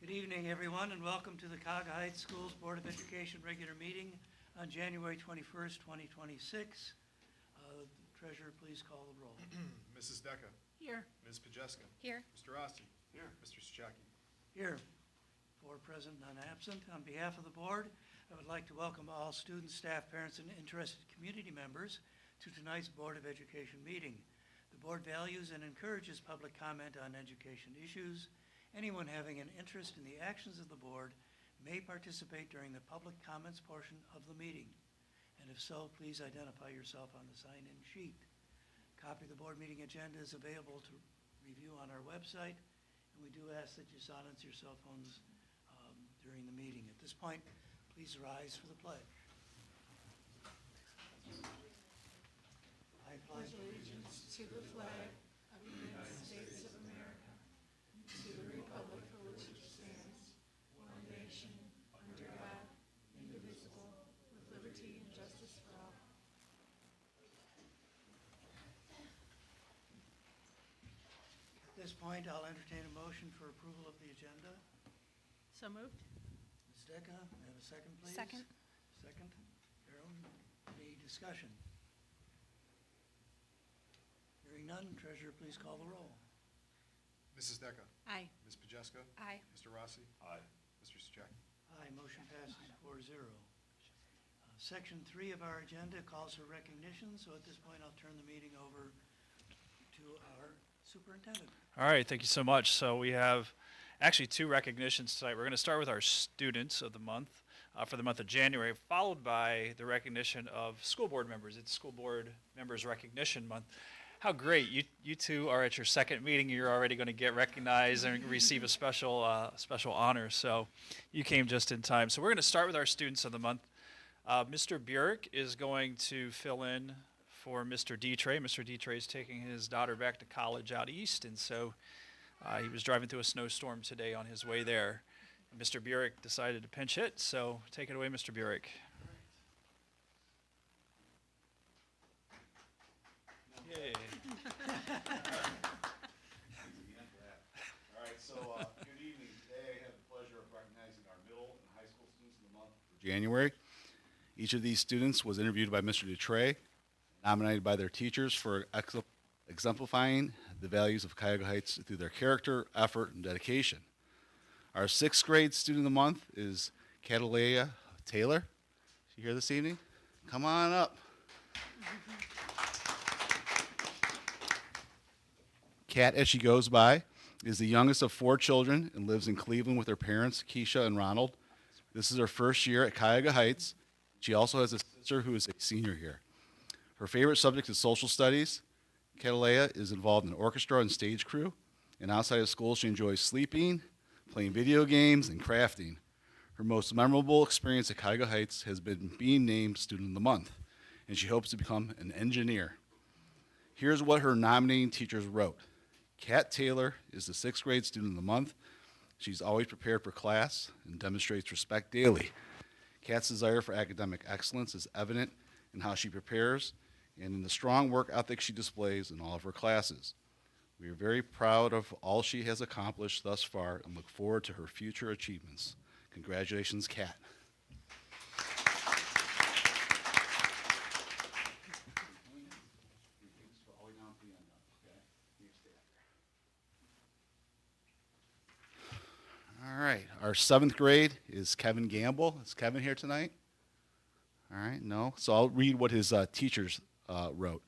Good evening, everyone, and welcome to the Cuyahoga Heights Schools Board of Education regular meeting on January 21st, 2026. Treasurer, please call the roll. Mrs. Deca. Here. Ms. Pajeska. Here. Mr. Rossi. Here. Mr. Stuckey. Here. 4 present, none absent. On behalf of the board, I would like to welcome all students, staff, parents, and interested community members to tonight's Board of Education meeting. The board values and encourages public comment on education issues. Anyone having an interest in the actions of the board may participate during the public comments portion of the meeting. And if so, please identify yourself on the sign-in sheet. A copy of the board meeting agenda is available to review on our website, and we do ask that you silence your cell phones during the meeting. At this point, please rise for the pledge. I pledge Allegiance to the flag of the United States of America, to the republic for which it stands, one nation, under God, indivisible, with liberty and justice for all. At this point, I'll entertain a motion for approval of the agenda. So moved. Ms. Deca, may I have a second, please? Second. Second. Carolyn, any discussion? Hearing none, treasurer, please call the roll. Mrs. Deca. Aye. Ms. Pajeska. Aye. Mr. Rossi. Aye. Mr. Stuckey. Aye, motion passes 4-0. Section 3 of our agenda calls for recognition, so at this point, I'll turn the meeting over to our superintendent. All right, thank you so much. So we have actually 2 recognitions tonight. We're going to start with our students of the month for the month of January, followed by the recognition of school board members. It's School Board Members Recognition Month. How great. You two are at your second meeting. You're already going to get recognized and receive a special honor. So you came just in time. So we're going to start with our students of the month. Mr. Burek is going to fill in for Mr. Dietre. Mr. Dietre is taking his daughter back to college out east, and so he was driving through a snowstorm today on his way there. Mr. Burek decided to pinch hit, so take it away, Mr. Burek. Yay. All right, so good evening. Today I have the pleasure of recognizing our middle and high school students of the month for January. Each of these students was interviewed by Mr. Dutray, nominated by their teachers for exemplifying the values of Cuyahoga Heights through their character, effort, and dedication. Our 6th grade student of the month is Catalea Taylor. Is she here this evening? Come on up. Kat, as she goes by, is the youngest of 4 children and lives in Cleveland with her parents, Keisha and Ronald. This is her first year at Cuyahoga Heights. She also has a sister who is a senior here. Her favorite subject is social studies. Catalea is involved in orchestra and stage crew, and outside of school she enjoys sleeping, playing video games, and crafting. Her most memorable experience at Cuyahoga Heights has been being named Student of the Month, and she hopes to become an engineer. Here's what her nominating teachers wrote. Kat Taylor is the 6th grade Student of the Month. She's always prepared for class and demonstrates respect daily. Kat's desire for academic excellence is evident in how she prepares and in the strong work ethic she displays in all of her classes. We are very proud of all she has accomplished thus far and look forward to her future achievements. Congratulations, Kat. All right, our 7th grade is Kevin Gamble. Is Kevin here tonight? All right, no. So I'll read what his teachers wrote.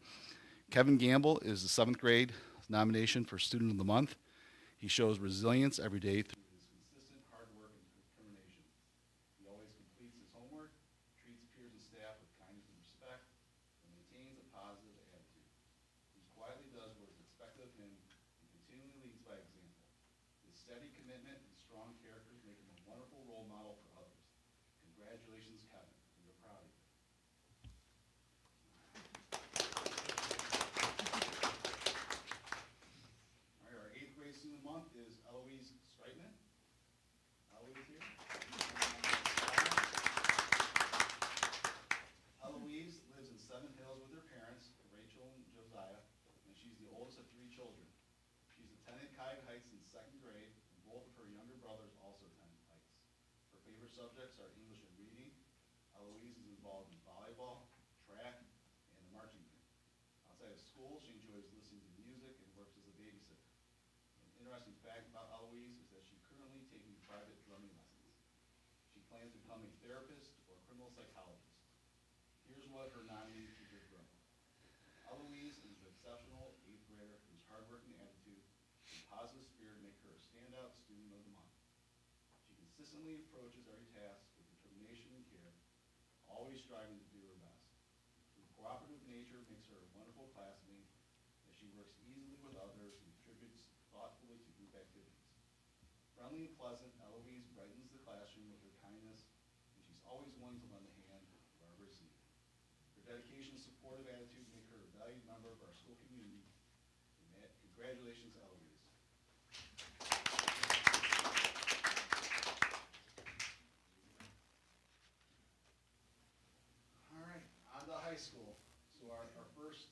Kevin Gamble is the 7th grade nomination for Student of the Month. He shows resilience every day through his consistent hard work and determination. He always completes his homework, treats peers and staff with kindness and respect, and maintains a positive attitude. He quietly does what is expected of him and continually leads by example. His steady commitment and strong character make him a wonderful role model for others. Congratulations, Kevin. We are proud of you. All right, our 8th grade student of the month is Eloise Streitman. Eloise here. Eloise lives in Seven Hills with her parents, Rachel and Josiah, and she's the oldest of 3 children. She's attended Cuyahoga Heights in 2nd grade, and both of her younger brothers also attend favorite subjects are English and reading. Eloise is involved in volleyball, track, and the marching band. Outside of school, she enjoys listening to music and works as a babysitter. An interesting fact about Eloise is that she's currently taking private drumming lessons. She plans to become a therapist or criminal psychologist. Here's what her nominee teachers wrote. Eloise is an exceptional 8th grader whose hardworking attitude and positive spirit make her a standout student of the month. She consistently approaches every task with determination and care, always striving to do her best. Her cooperative nature makes her a wonderful classmate as she works easily with others and contributes thoughtfully to group activities. Friendly and pleasant, Eloise brightens the classroom with her kindness, and she's always willing to lend a hand wherever it's needed. Her dedication and supportive attitude make her a valued member of our school community. Congratulations, Eloise. All right, on to high school. So our first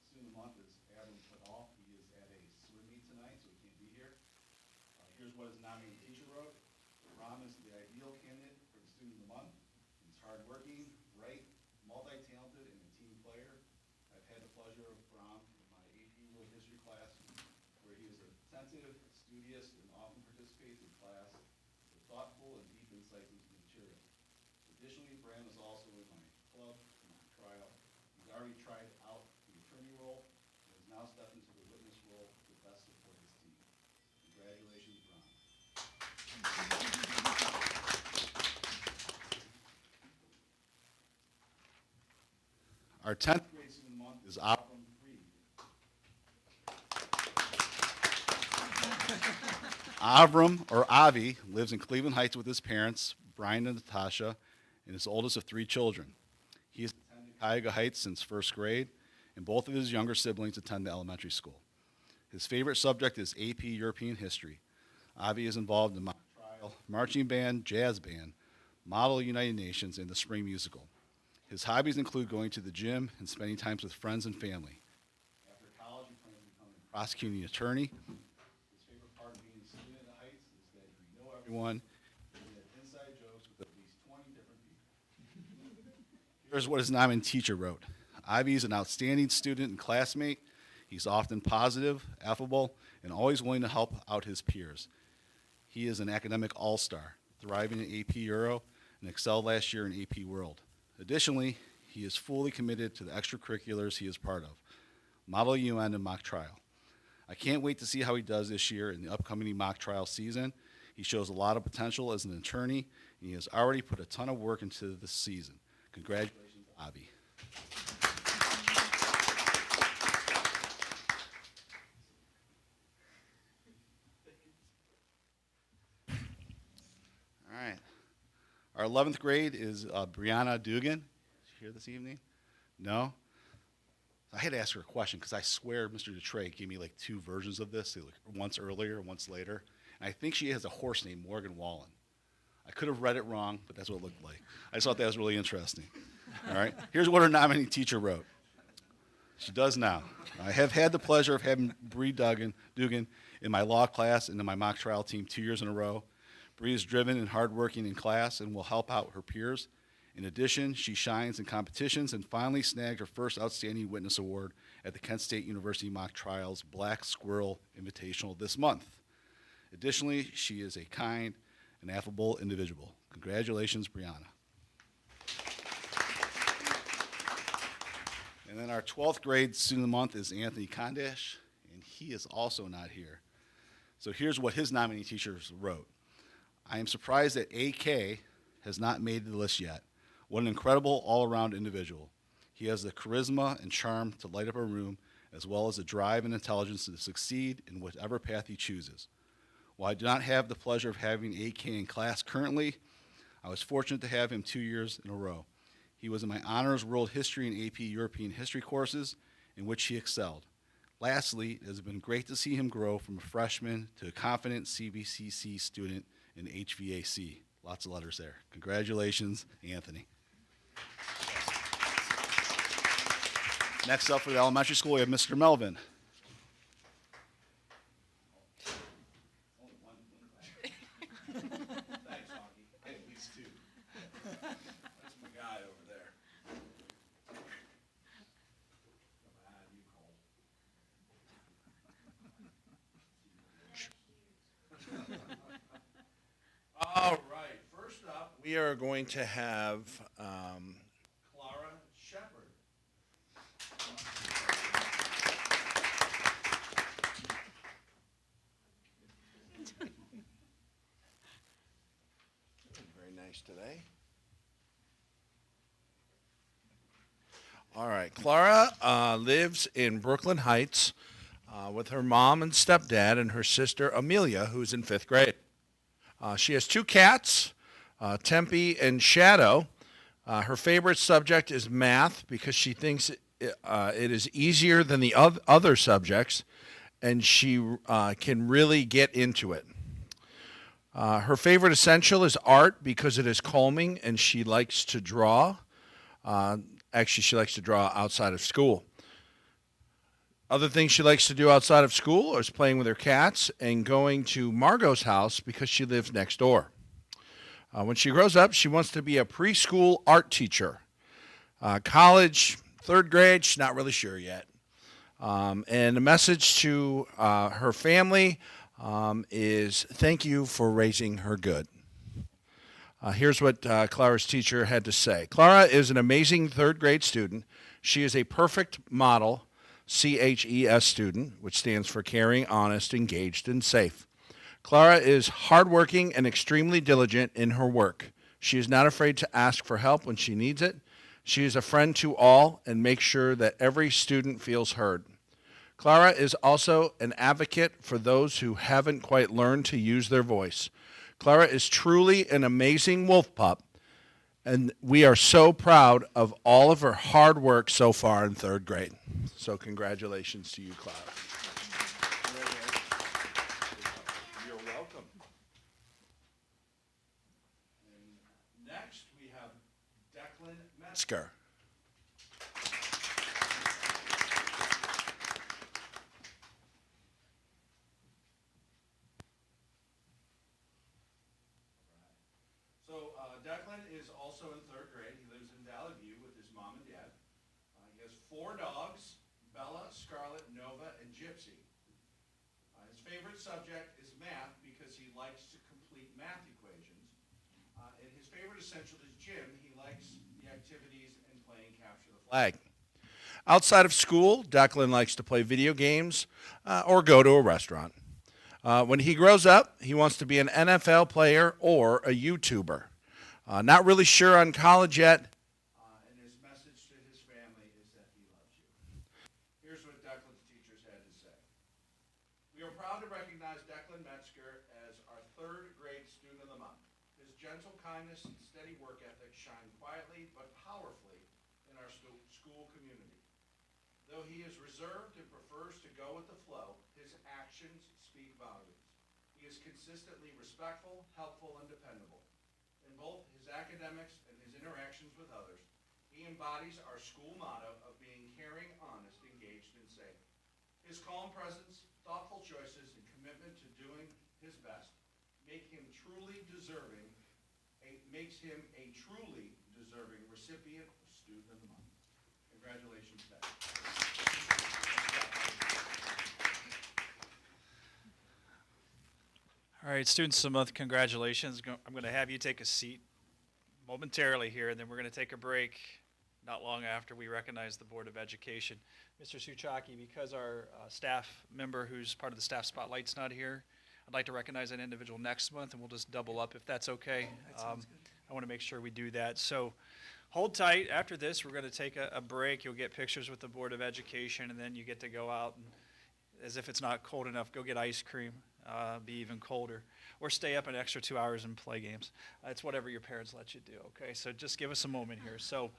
student of the month is Adam Fadal. He is at a swim meet tonight, so he can't be here. Here's what his nominating teacher wrote. Ram is the ideal candidate for the student of the month. He's hardworking, bright, multi-talented, and a team player. I've had the pleasure of Ram in my AP World History class, where he is attentive, studious, and often participates in class with thoughtful and deep insights into the material. Additionally, Bram is also in my club, mock trial. He's already tried out the attorney role and has now stepped into the witness role to best support his team. Congratulations, Bram. Our 10th grade student of the month is Avram Reed. Avram, or Avi, lives in Cleveland Heights with his parents, Brian and Natasha, and his oldest of 3 children. He has attended Cuyahoga Heights since first grade, and both of his younger siblings attend the elementary school. His favorite subject is AP European History. Avi is involved in mock trial, marching band, jazz band, Model United Nations, and the Spring Musical. His hobbies include going to the gym and spending time with friends and family. After college, he plans to become a prosecuting attorney. His favorite part of being a student at Heights is that you know everyone, and you have inside jokes with at least 20 different people. Here's what his nominating teacher wrote. Ivy is an outstanding student and classmate. He's often positive, affable, and always willing to help out his peers. He is an academic all-star, thriving in AP Euro and excelled last year in AP World. Additionally, he is fully committed to the extracurriculars he is part of, Model UN and mock trial. I can't wait to see how he does this year in the upcoming mock trial season. He shows a lot of potential as an attorney, and he has already put a ton of work into this season. Congratulations, Avi. All right. Our 11th grade is Brianna Dugan. Is she here this evening? No? I had to ask her a question because I swear Mr. Dutray gave me like 2 versions of this, like once earlier, once later. And I think she has a horse named Morgan Wallen. I could have read it wrong, but that's what it looked like. I just thought that was really interesting. All right. Here's what her nominating teacher wrote. She does now. I have had the pleasure of having Bree Dugan in my law class and in my mock trial team 2 years in a row. Bree is driven and hardworking in class and will help out her peers. In addition, she shines in competitions and finally snagged her first Outstanding Witness Award at the Kent State University Mock Trials Black Squirrel Invitational this month. Additionally, she is a kind and affable individual. Congratulations, Brianna. And then our 12th grade student of the month is Anthony Kondash, and he is also not here. So here's what his nominating teachers wrote. I am surprised that AK has not made the list yet. What an incredible all-around individual. He has the charisma and charm to light up a room, as well as the drive and intelligence to succeed in whatever path he chooses. While I do not have the pleasure of having AK in class currently, I was fortunate to have him 2 years in a row. He was in my honors world history and AP European history courses, in which he excelled. Lastly, it has been great to see him grow from a freshman to a confident CVCC student in HVAC. Lots of letters there. Congratulations, Anthony. Next up for the elementary school, we have Mr. Melvin. we are going to have Clara Shepard. Very nice today. All right, Clara lives in Brooklyn Heights with her mom and stepdad and her sister Amelia, who's in 5th grade. She has 2 cats, Tempe and Shadow. Her favorite subject is math because she thinks it is easier than the other subjects, and she can really get into it. Her favorite essential is art because it is calming, and she likes to draw. Actually, she likes to draw outside of school. Other things she likes to do outside of school is playing with her cats and going to Margot's house because she lives next door. When she grows up, she wants to be a preschool art teacher. College, 3rd grade, she's not really sure yet. And the message to her family is thank you for raising her good. Here's what Clara's teacher had to say. Clara is an amazing 3rd grade student. She is a perfect model CHES student, which stands for caring, honest, engaged, and safe. Clara is hardworking and extremely diligent in her work. She is not afraid to ask for help when she needs it. She is a friend to all and makes sure that every student feels heard. Clara is also an advocate for those who haven't quite learned to use their voice. Clara is truly an amazing wolf pup, and we are so proud of all of her hard work so far in 3rd grade. So congratulations to you, Clara. You're welcome. And next, we have Declan Metzger. So Declan is also in 3rd grade. He lives in Valley View with his mom and dad. He has 4 dogs, Bella, Scarlet, Nova, and Gypsy. His favorite subject is math because he likes to complete math equations. And his favorite essential is gym. He likes the activities and playing capture the flag. Outside of school, Declan likes to play video games or go to a restaurant. When he grows up, he wants to be an NFL player or a YouTuber. Not really sure on college yet, and his message to his family is that he loves you. Here's what Declan's teachers had to say. We are proud to recognize Declan Metzger as our 3rd grade student of the month. His gentle kindness and steady work ethic shine quietly but powerfully in our school community. Though he is reserved and prefers to go with the flow, his actions speak volumes. He is consistently respectful, helpful, and dependable. In both his academics and his interactions with others, he embodies our school motto of being caring, honest, engaged, and safe. His calm presence, thoughtful choices, and commitment to doing his best makes him a truly deserving recipient of Student of the Month. Congratulations, Declan. All right, Students of the Month, congratulations. I'm going to have you take a seat momentarily here, and then we're going to take a break not long after we recognize the Board of Education. Mr. Suchaki, because our staff member who's part of the staff spotlight's not here, I'd like to recognize an individual next month, and we'll just double up if that's okay. That sounds good. I want to make sure we do that. So hold tight. After this, we're going to take a break. You'll get pictures with the Board of Education, and then you get to go out and, as if it's not cold enough, go get ice cream, be even colder, or stay up an extra 2 hours and play games. It's whatever your parents let you do, okay? So just give us a moment here. So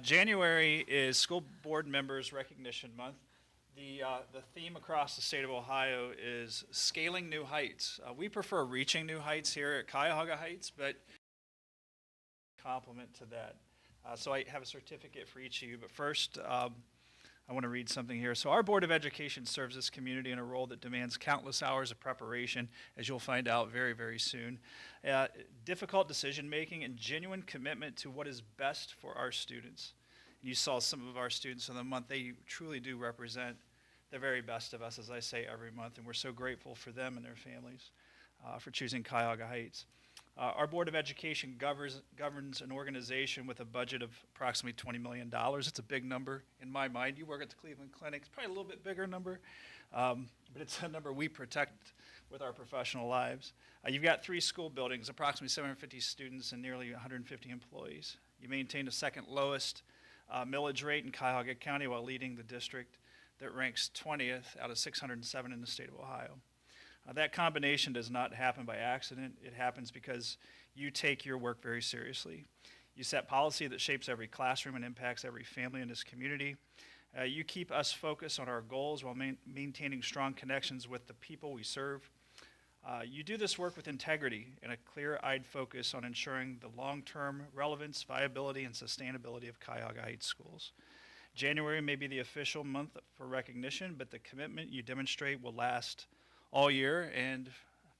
January is School Board Members Recognition Month. The theme across the state of Ohio is scaling new heights. We prefer reaching new heights here at Cuyahoga Heights, but complement to that. So I have a certificate for each of you, but first I want to read something here. So our Board of Education serves this community in a role that demands countless hours of preparation, as you'll find out very, very soon. Difficult decision-making and genuine commitment to what is best for our students. And you saw some of our students in the month. They truly do represent the very best of us, as I say every month, and we're so grateful for them and their families for choosing Cuyahoga Heights. Our Board of Education governs an organization with a budget of approximately $20 million. It's a big number in my mind. You work at the Cleveland Clinic, it's probably a little bit bigger number, but it's a number we protect with our professional lives. You've got 3 school buildings, approximately 750 students, and nearly 150 employees. You maintain the second lowest millage rate in Cuyahoga County while leading the district that ranks 20th out of 607 in the state of Ohio. That combination does not happen by accident. It happens because you take your work very seriously. You set policy that shapes every classroom and impacts every family in this community. You keep us focused on our goals while maintaining strong connections with the people we serve. You do this work with integrity and a clear-eyed focus on ensuring the long-term relevance, viability, and sustainability of Cuyahoga Heights schools. January may be the official month for recognition, but the commitment you demonstrate will last all year, and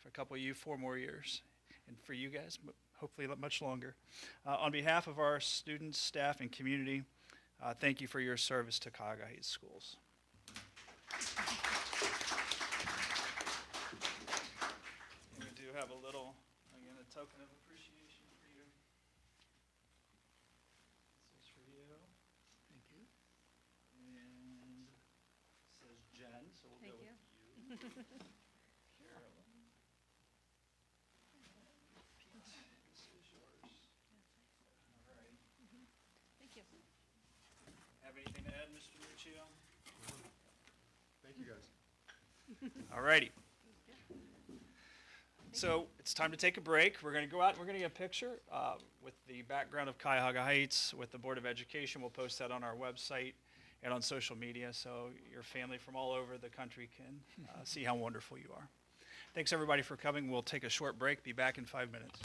for a couple of you, 4 more years. And for you guys, hopefully much longer. On behalf of our students, staff, and community, thank you for your service to Cuyahoga Heights schools. We do have a little, again, a token of appreciation for you. This is for you. Thank you. And it says Jen, so we'll go with you. Carolyn. Pete, this is yours. All right. Thank you. Have anything to add, Mr. Nuccio? Thank you, guys. All righty. So it's time to take a break. We're going to go out and we're going to get a picture with the background of Cuyahoga Heights with the Board of Education. We'll post that on our website and on social media so your family from all over the country can see how wonderful you are. Thanks everybody for coming. We'll take a short break. Be back in 5 minutes.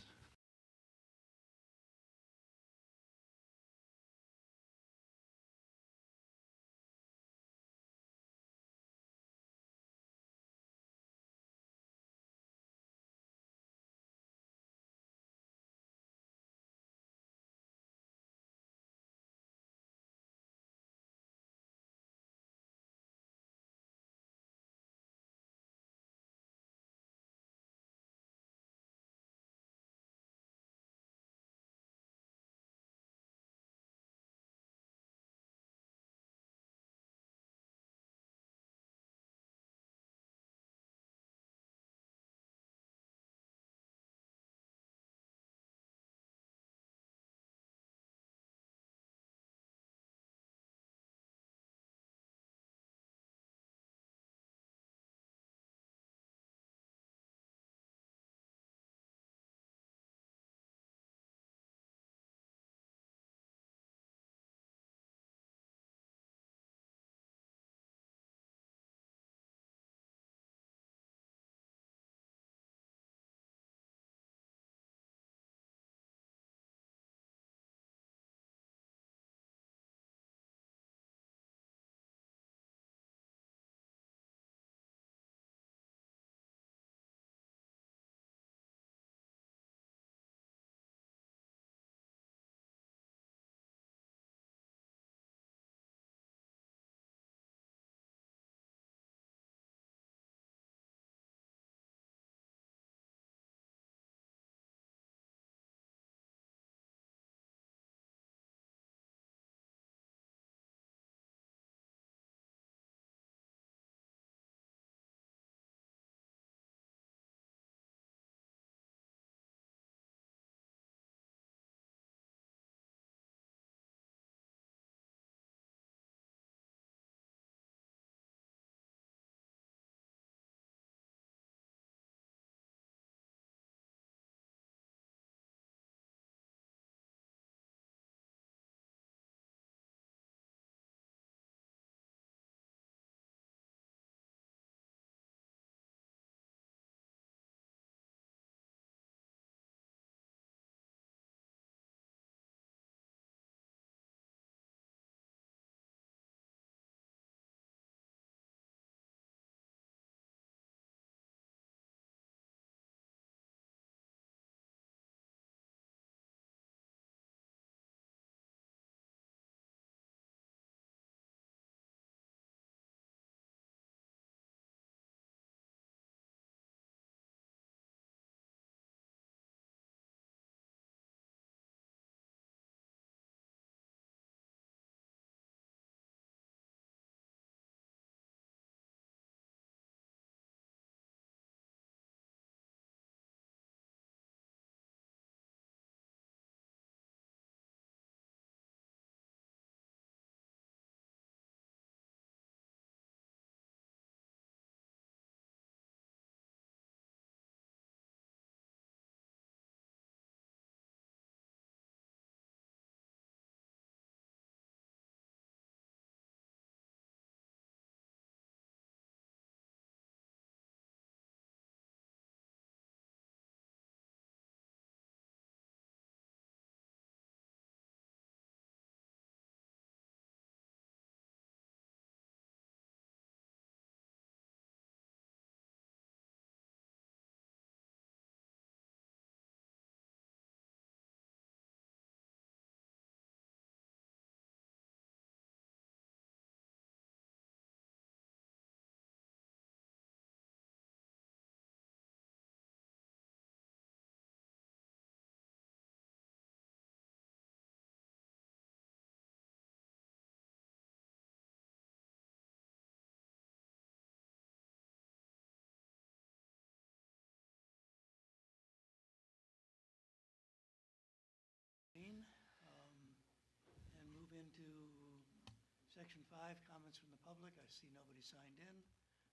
Section 5, comments from the public. I see nobody signed in,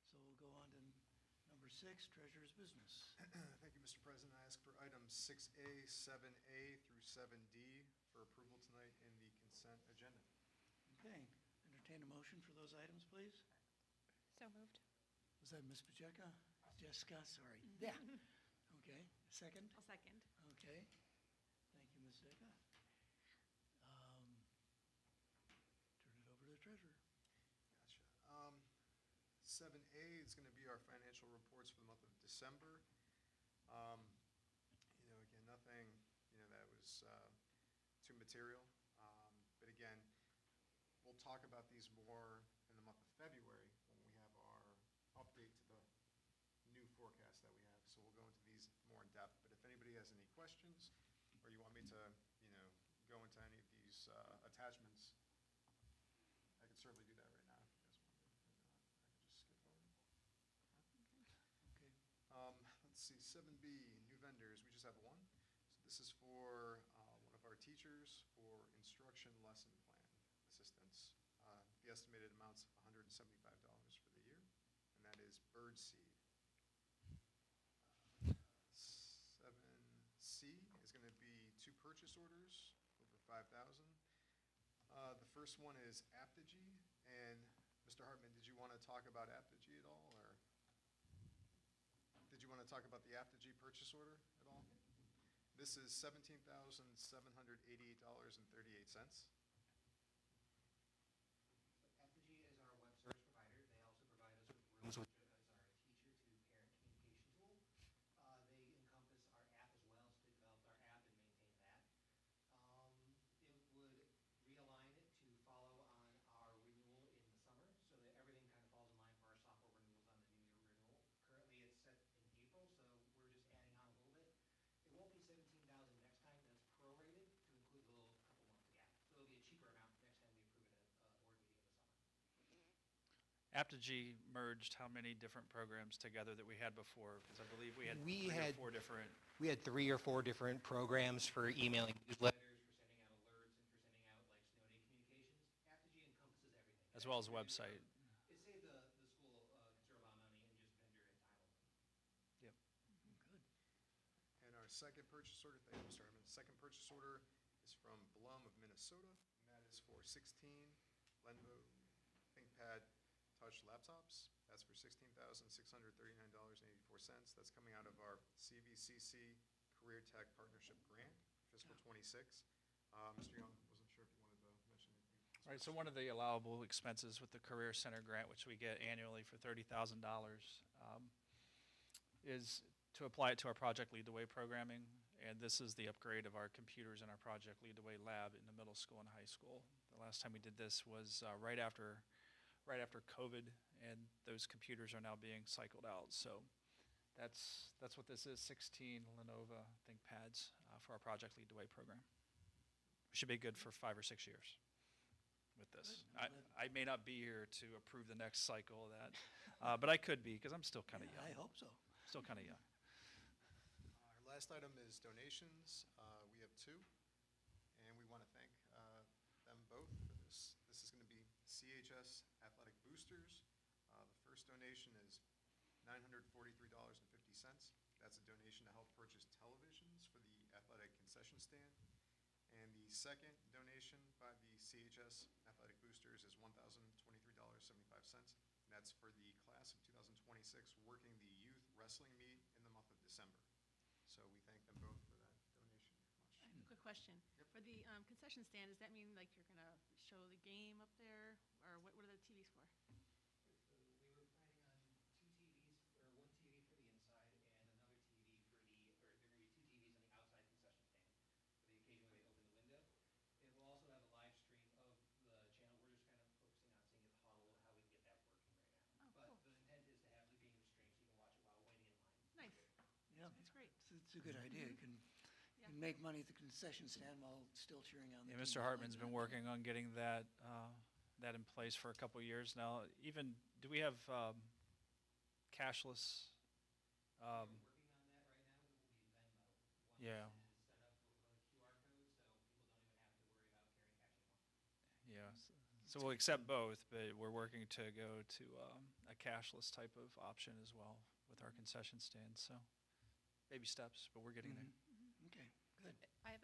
so we'll go on to number 6, treasurer's business. Thank you, Mr. President. I ask for items 6A, 7A through 7D for approval tonight in the consent agenda. Okay, entertain a motion for those items, please. So moved. Was that Ms. Pacheco? Jessica, sorry. Yeah. Okay, second? I'll second. Okay, thank you, Ms. Deca. Turn it over to the treasurer. Gotcha. 7A is going to be our financial reports for the month of December. Again, nothing, that was too material. But again, we'll talk about these more in the month of February when we have our update to the new forecast that we have. So we'll go into these more in depth. But if anybody has any questions, or you want me to, go into any of these attachments, I could certainly do that right now if you guys want to. If not, I could just skip over it. Okay, Let's see, 7B, new vendors, we just have one. So this is for one of our teachers for instruction lesson plan assistance. The estimated amount's $175 for the year, and that is Birdseed. 7C is going to be 2 purchase orders over $5,000. The first one is Aptigee, and Mr. Hartman, did you want to talk about Aptigee at all, or did you want to talk about the Aptigee purchase order at all? This is $17,788.38. Aptigee is our web service provider. They also provide us with Rooms, which is our teacher-to-parent communication tool. They encompass our app as well, so they developed our app and maintain that. It would realign it to follow on our renewal in the summer, so that everything kind of falls in line for our software renewals on the new year renewal. Currently, it's set in April, so we're just adding on a little bit. It won't be $17,000 next time. That's prorated to include the little couple months gap. So it'll be a cheaper amount next time we approve it at a board meeting in the summer. Aptigee merged how many different programs together that we had before? Because I believe we had We 3 or had- 4 different. We had 3 or 4 different programs for emailing newsletters, for sending out alerts, and for sending out like snow day communications. Aptigee encompasses everything. As well as website. It saved the school considerable amount of money and just vendor and time alone. Yep. good. And our second purchase order, thank you, Mr. Hartman. Second purchase order is from Blum of Minnesota, and that is for 16 Lenovo ThinkPad Touch laptops. That's for $16,639.84. That's coming out of our CVCC Career Tech Partnership Grant, fiscal '26. Mr. Young, wasn't sure if you wanted to mention anything. All right, so one of the allowable expenses with the Career Center grant, which we get annually for $30,000, is to apply it to our Project Lead the Way programming. And this is the upgrade of our computers in our Project Lead the Way lab in the middle school and high school. The last time we did this was right after COVID, and those computers are now being cycled out. So that's what this is, 16 Lenovo ThinkPads for our Project Lead the Way program. Should be good for 5 or 6 years with this. Good. I may not be here to approve the next cycle of that, but I could be because I'm still kind of young. I hope so. Still kind of young. Our last item is donations. We have 2, and we want to thank them both for this. This is going to be CHS Athletic Boosters. The first donation is $943.50. That's a donation to help purchase televisions for the athletic concession stand. And the second donation by the CHS Athletic Boosters is $1,023.75. And that's for the class of 2026 working the youth wrestling meet in the month of December. So we thank them both for that donation much. I have a quick question. Yep. For the concession stand, does that mean like you're gonna show the game up there, or what are the TVs for? We were planning on 2 TVs, or 1 TV for the inside and another TV for or there are going to be 2 TVs on the outside concession stand for the occasion where they open the window. It will also have a live stream of the channel. We're just kind of focusing on seeing if Huddle, how we can get that working right now. Oh, But cool. the intent is to have the game stream so you can watch it while waiting in line. Nice. Yeah, That's great. it's a good idea. You can Yeah. make money at the concession stand while still cheering on the Yeah, team. Mr. Hartman's been working on getting that in place for a couple of years now. Even, do we have cashless? We're working on that right now. It will be Venmo. Once Yeah. It's set up with a QR code, so people don't even have to worry about carrying cash anymore. Yeah, so So we'll accept both, but we're working to go to a cashless type of option as well with our concession stands. So baby steps, but we're getting there. Okay, good.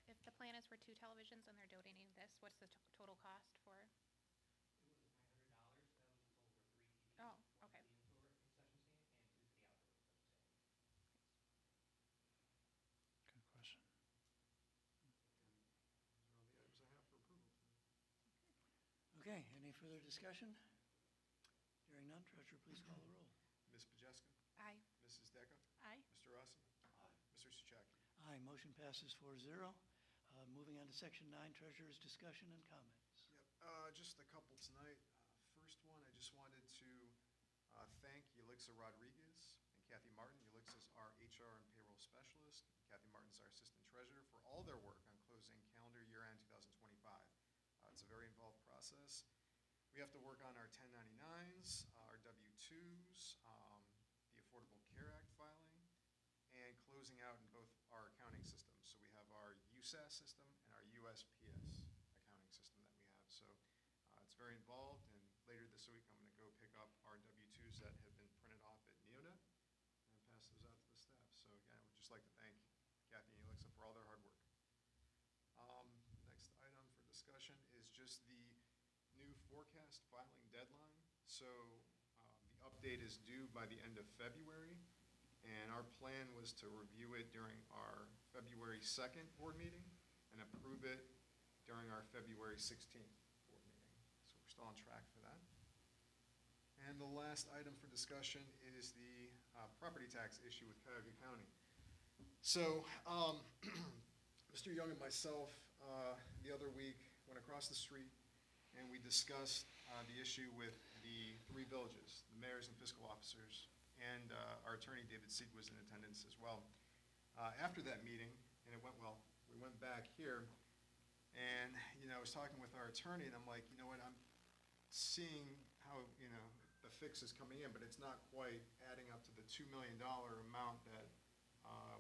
If the plan is for 2 televisions and they're donating this, what's the total cost for? It was $900, that was the total for 3 TVs. Oh, one okay. for the indoor concession stand and 2 for the outdoor concession stand. Good question. Those are all the items I have for approval tonight. Okay, any further discussion? Hearing none, treasurer, please call the roll. Ms. Pajeska? Aye. Mrs. Decker? Aye. Mr. Rossi? Mr. Souchaki? Aye, motion passes 4-0. Moving on to section 9, treasurer's discussion and comments. Yep, just a couple tonight. First one, I just wanted to thank Yelixa Rodriguez and Kathy Martin. Yelixa's our HR and payroll specialist. Kathy Martin's our assistant treasurer for all their work on closing calendar year end 2025. It's a very involved process. We have to work on our 1099s, our W-2s, the Affordable Care Act filing, and closing out in both our accounting systems. So we have our USAS system and our USPS accounting system that we have. So it's very involved, and later this week I'm going to go pick up our W-2s that have been printed off at Neonet and pass those out to the staff. So again, I would just like to thank Kathy and Alexa for all their hard work. Next item for discussion is just the new forecast filing deadline. So the update is due by the end of February, and our plan was to review it during our February 2nd board meeting and approve it during our February 16th board meeting. So we're still on track for that. And the last item for discussion is the property tax issue with Cuyahoga County. So Mr. Young and myself, the other week, went across the street and we discussed the issue with the 3 villages, the mayors and fiscal officers, and our attorney, David Seed, was in attendance as well. After that meeting, and it went well, we went back here, and, I was talking with our attorney, and I'm like, you know what, I'm seeing how, the fix is coming in, but it's not quite adding up to the $2 million amount that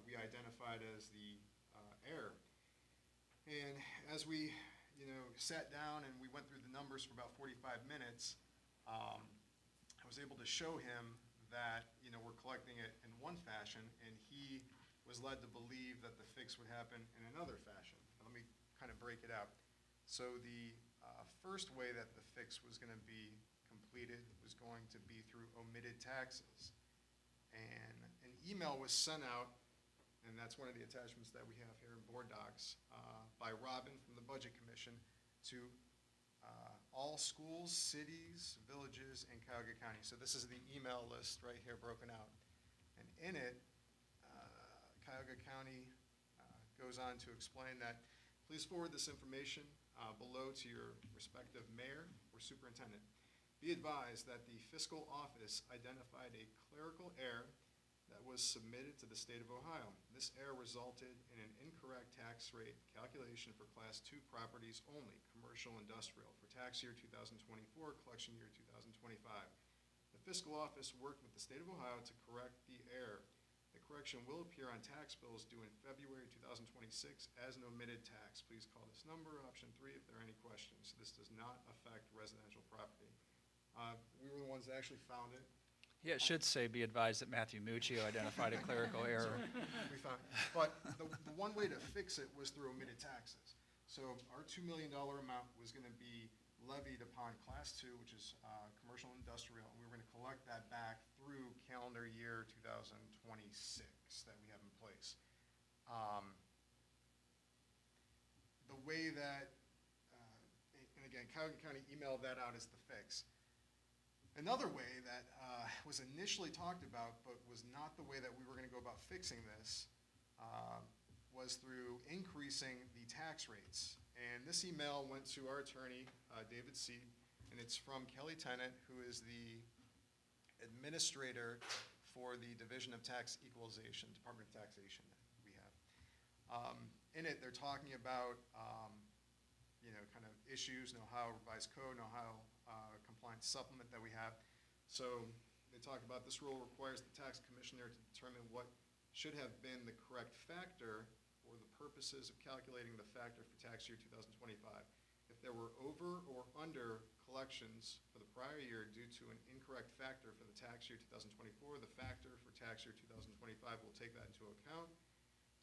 we identified as the error. And as we, sat down and we went through the numbers for about 45 minutes, I was able to show him that, we're collecting it in one fashion, and he was led to believe that the fix would happen in another fashion. Now, let me kind of break it out. So the first way that the fix was going to be completed was going to be through omitted taxes. And an email was sent out, and that's one of the attachments that we have here in board docs, by Robin from the Budget Commission to all schools, cities, villages, and Cuyahoga County. So this is the email list right here broken out. And in it, Cuyahoga County goes on to explain that, please forward this information below to your respective mayor or superintendent. Be advised that the fiscal office identified a clerical error that was submitted to the state of Ohio. This error resulted in an incorrect tax rate calculation for Class 2 properties only, commercial, industrial, for tax year 2024, collection year 2025. The fiscal office worked with the state of Ohio to correct the error. The correction will appear on tax bills due in February 2026 as an omitted tax. Please call this number, option 3, if there are any questions. This does not affect residential property. We were the ones that actually found it. Yeah, it should say, be advised that Matthew Muccio identified a clerical error. We found, but the one way to fix it was through omitted taxes. So our $2 million amount was going to be levied upon Class 2, which is commercial and industrial, and we were going to collect that back through calendar year 2026 that we have in place. The way that, and again, Cuyahoga County emailed that out as the fix. Another way that was initially talked about, but was not the way that we were going to go about fixing this, was through increasing the tax rates. And this email went to our attorney, David Seed, and it's from Kelly Tennant, who is the administrator for the Division of Tax Equalization, Department of Taxation that we have. In it, they're talking about, kind of issues, Ohio revised code, Ohio compliance supplement that we have. So they talk about this rule requires the tax commissioner to determine what should have been the correct factor for the purposes of calculating the factor for tax year 2025. If there were over or under collections for the prior year due to an incorrect factor for the tax year 2024. The factor for tax year 2025 will take that into account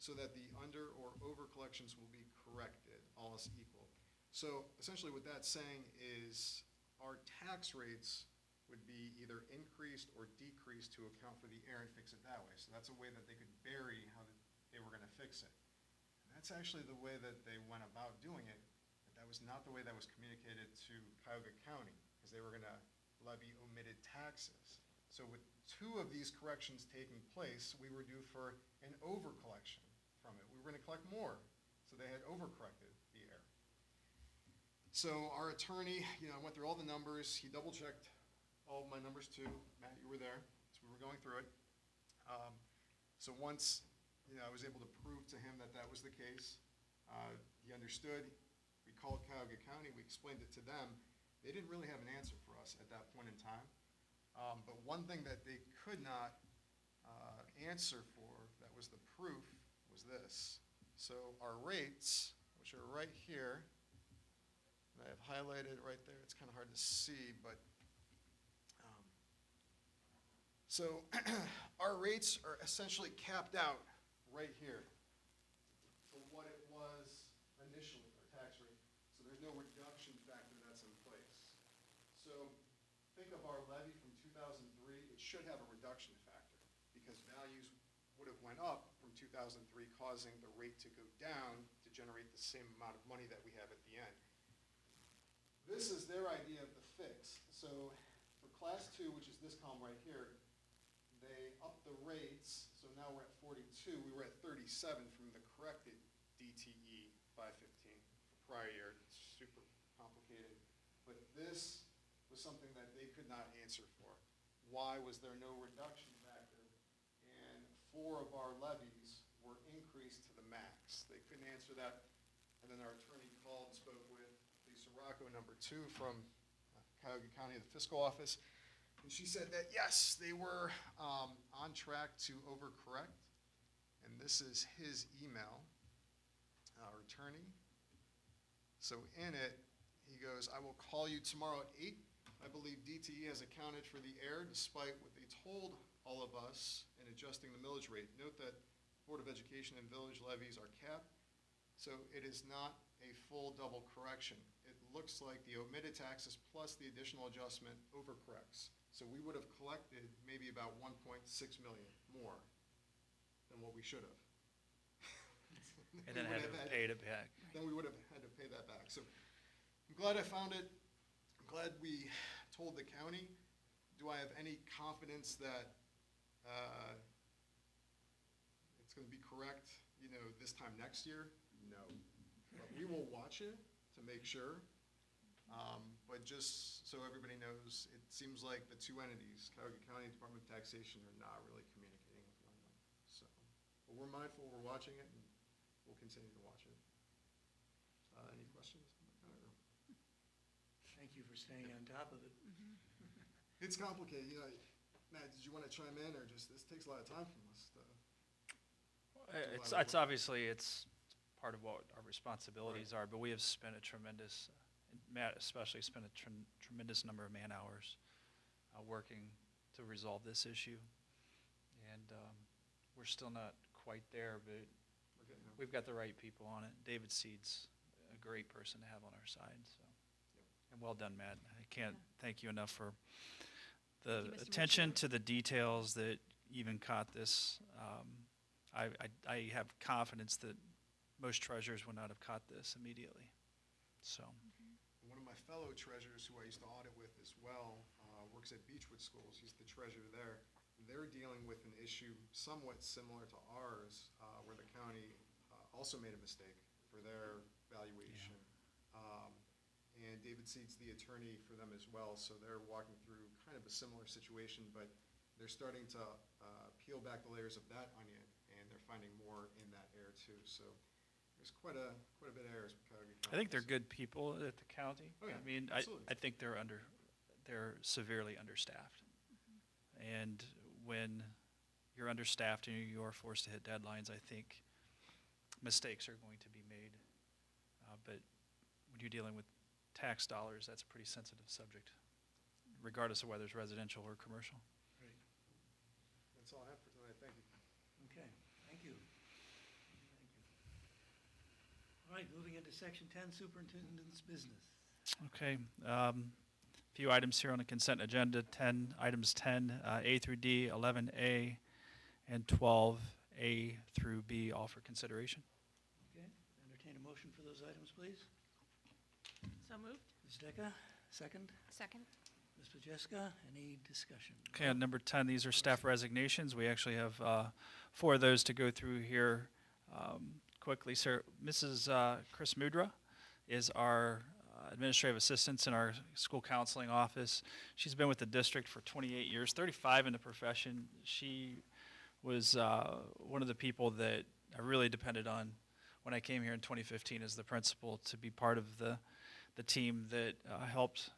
so that the under or over collections will be corrected, all else equal. So essentially what that's saying is our tax rates would be either increased or decreased to account for the error and fix it that way. So that's a way that they could bury how they were going to fix it. And that's actually the way that they went about doing it. But that was not the way that was communicated to Cuyahoga County, because they were going to levy omitted taxes. So with 2 of these corrections taking place, we were due for an over-collection from it. We were going to collect more, so they had overcorrected the error. So our attorney, went through all the numbers. He double-checked all of my numbers too. Matt, you were there, so we were going through it. So once, I was able to prove to him that that was the case, he understood. We called Cuyahoga County. We explained it to them. They didn't really have an answer for us at that point in time. But one thing that they could not answer for, that was the proof, was this. So our rates, which are right here, and I have highlighted right there. It's kind of hard to see, but so our rates are essentially capped out right here for what it was initially, our tax rate. So there's no reduction factor that's in place. So think of our levy from 2003. It should have a reduction factor because values would have went up from 2003, causing the rate to go down to generate the same amount of money that we have at the end. This is their idea of the fix. So for class 2, which is this column right here, they upped the rates, so now we're at 42. We were at 37 from the corrected DTE 515 for prior year. It's super complicated. But this was something that they could not answer for. Why was there no reduction factor? And 4 of our levies were increased to the max. They couldn't answer that. And then our attorney called and spoke with Lisa Rocco, number 2 from Cuyahoga County, the fiscal office. And she said that, yes, they were on track to overcorrect. And this is his email, our attorney. So in it, he goes, I will call you tomorrow at 8. I believe DTE has accounted for the error despite what they told all of us in adjusting the millage rate. Note that Board of Education and village levies are capped, so it is not a full double correction. It looks like the omitted taxes plus the additional adjustment overcorrects. So we would have collected maybe about 1.6 million more than what we should have. And then had to pay it back. Then we would have had to pay that back. So I'm glad I found it. I'm glad we told the county. Do I have any confidence that it's going to be correct, this time next year? No. But we will watch it to make sure. But just so everybody knows, it seems like the 2 entities, Cuyahoga County Department of Taxation, are not really communicating with one another. So, but we're mindful, we're watching it, and we'll continue to watch it. Any questions? Thank you for staying on top of it. It's complicated. Matt, did you want to chime in, or just, this takes a lot of time from us to... It's obviously, it's part of what our responsibilities are, but we have spent a tremendous, Matt especially spent a tremendous number of man hours working to resolve this issue. And we're still not quite there, but We're getting there. we've got the right people on it. David Seed's a great person to have on our side, so. And well done, Matt. I can't thank you enough for the Thank you, Mr. attention Mercer. to the details that even caught this. I have confidence that most treasurers would not have caught this immediately, so. One of my fellow treasurers who I used to audit with as well works at Beechwood Schools. He's the treasurer there. They're dealing with an issue somewhat similar to ours, where the county also made a mistake for their valuation. And David Seed's the attorney for them as well, so they're walking through kind of a similar situation, but they're starting to peel back the layers of that onion, and they're finding more in that air too. So there's quite a bit of errors with Cuyahoga County. I think they're good people at the county. Oh, yeah, I mean, absolutely. I think they're severely understaffed. And when you're understaffed and you're forced to hit deadlines, I think mistakes are going to be made. But when you're dealing with tax dollars, that's a pretty sensitive subject, regardless of whether it's residential or commercial. Great. That's all I have for tonight. Thank you. Okay, thank you. Thank you. All right, moving into section 10, superintendent's business. Okay, few items here on the consent agenda, 10, items 10, A through D, 11A, and 12A through B, all for consideration. Okay, entertain a motion for those items, please. So moved? Ms. Decker, second. Second. Ms. Pajeska, any discussion? Okay, on number 10, these are staff resignations. We actually have 4 of those to go through here quickly. Sir, Mrs. Chris Mudra is our administrative assistant in our school counseling office. She's been with the district for 28 years, 35 in the profession. She was one of the people that I really depended on when I came here in 2015 as the principal to be part of the team that helped,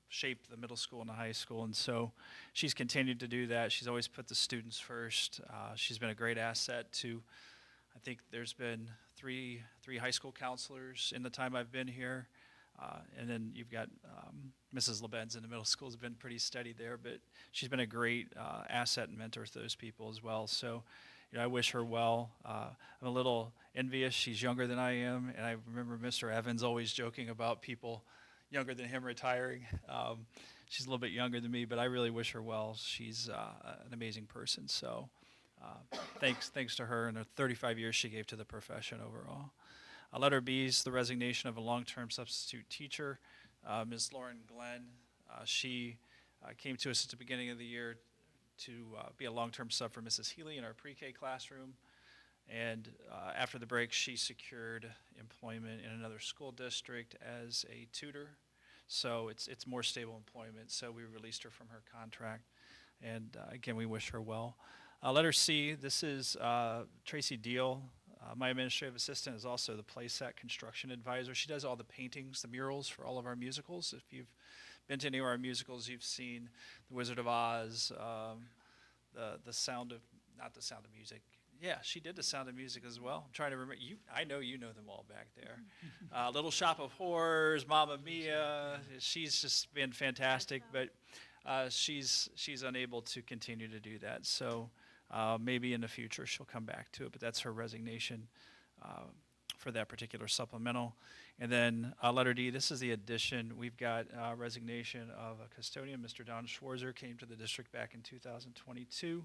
shape the middle school and the high school. And so she's continued to do that. She's always put the students first. She's been a great asset to, I think there's been three high school counselors in the time I've been here. And then you've got Mrs. LeBenz in the middle school has been pretty steady there, but she's been a great asset and mentor to those people as well. So, I wish her well. I'm a little envious. She's younger than I am, and I remember Mr. Evans always joking about people younger than him retiring. She's a little bit younger than me, but I really wish her well. She's an amazing person. So thanks to her and the 35 years she gave to the profession overall. Letter B is the resignation of a long-term substitute teacher, Ms. Lauren Glenn. She came to us at the beginning of the year to be a long-term sub for Mrs. Healy in our pre-K classroom. And after the break, she secured employment in another school district as a tutor. So it's more stable employment. So we released her from her contract. And again, we wish her well. Letter C, this is Tracy Deal. My administrative assistant is also the playset construction advisor. She does all the paintings, the murals for all of our musicals. If you've been to any of our musicals, you've seen The Wizard of Oz, the Sound of, not The Sound of Music. Yeah, she did The Sound of Music as well. I'm trying to remember. I know you know them all back there. Little Shop of Horrors, Mamma Mia. She's just been fantastic, but she's unable to continue to do that. So maybe in the future she'll come back to it, but that's her resignation for that particular supplemental. And then letter D, this is the addition. We've got resignation of a custodian. Mr. Don Schwarzer came to the district back in 2022.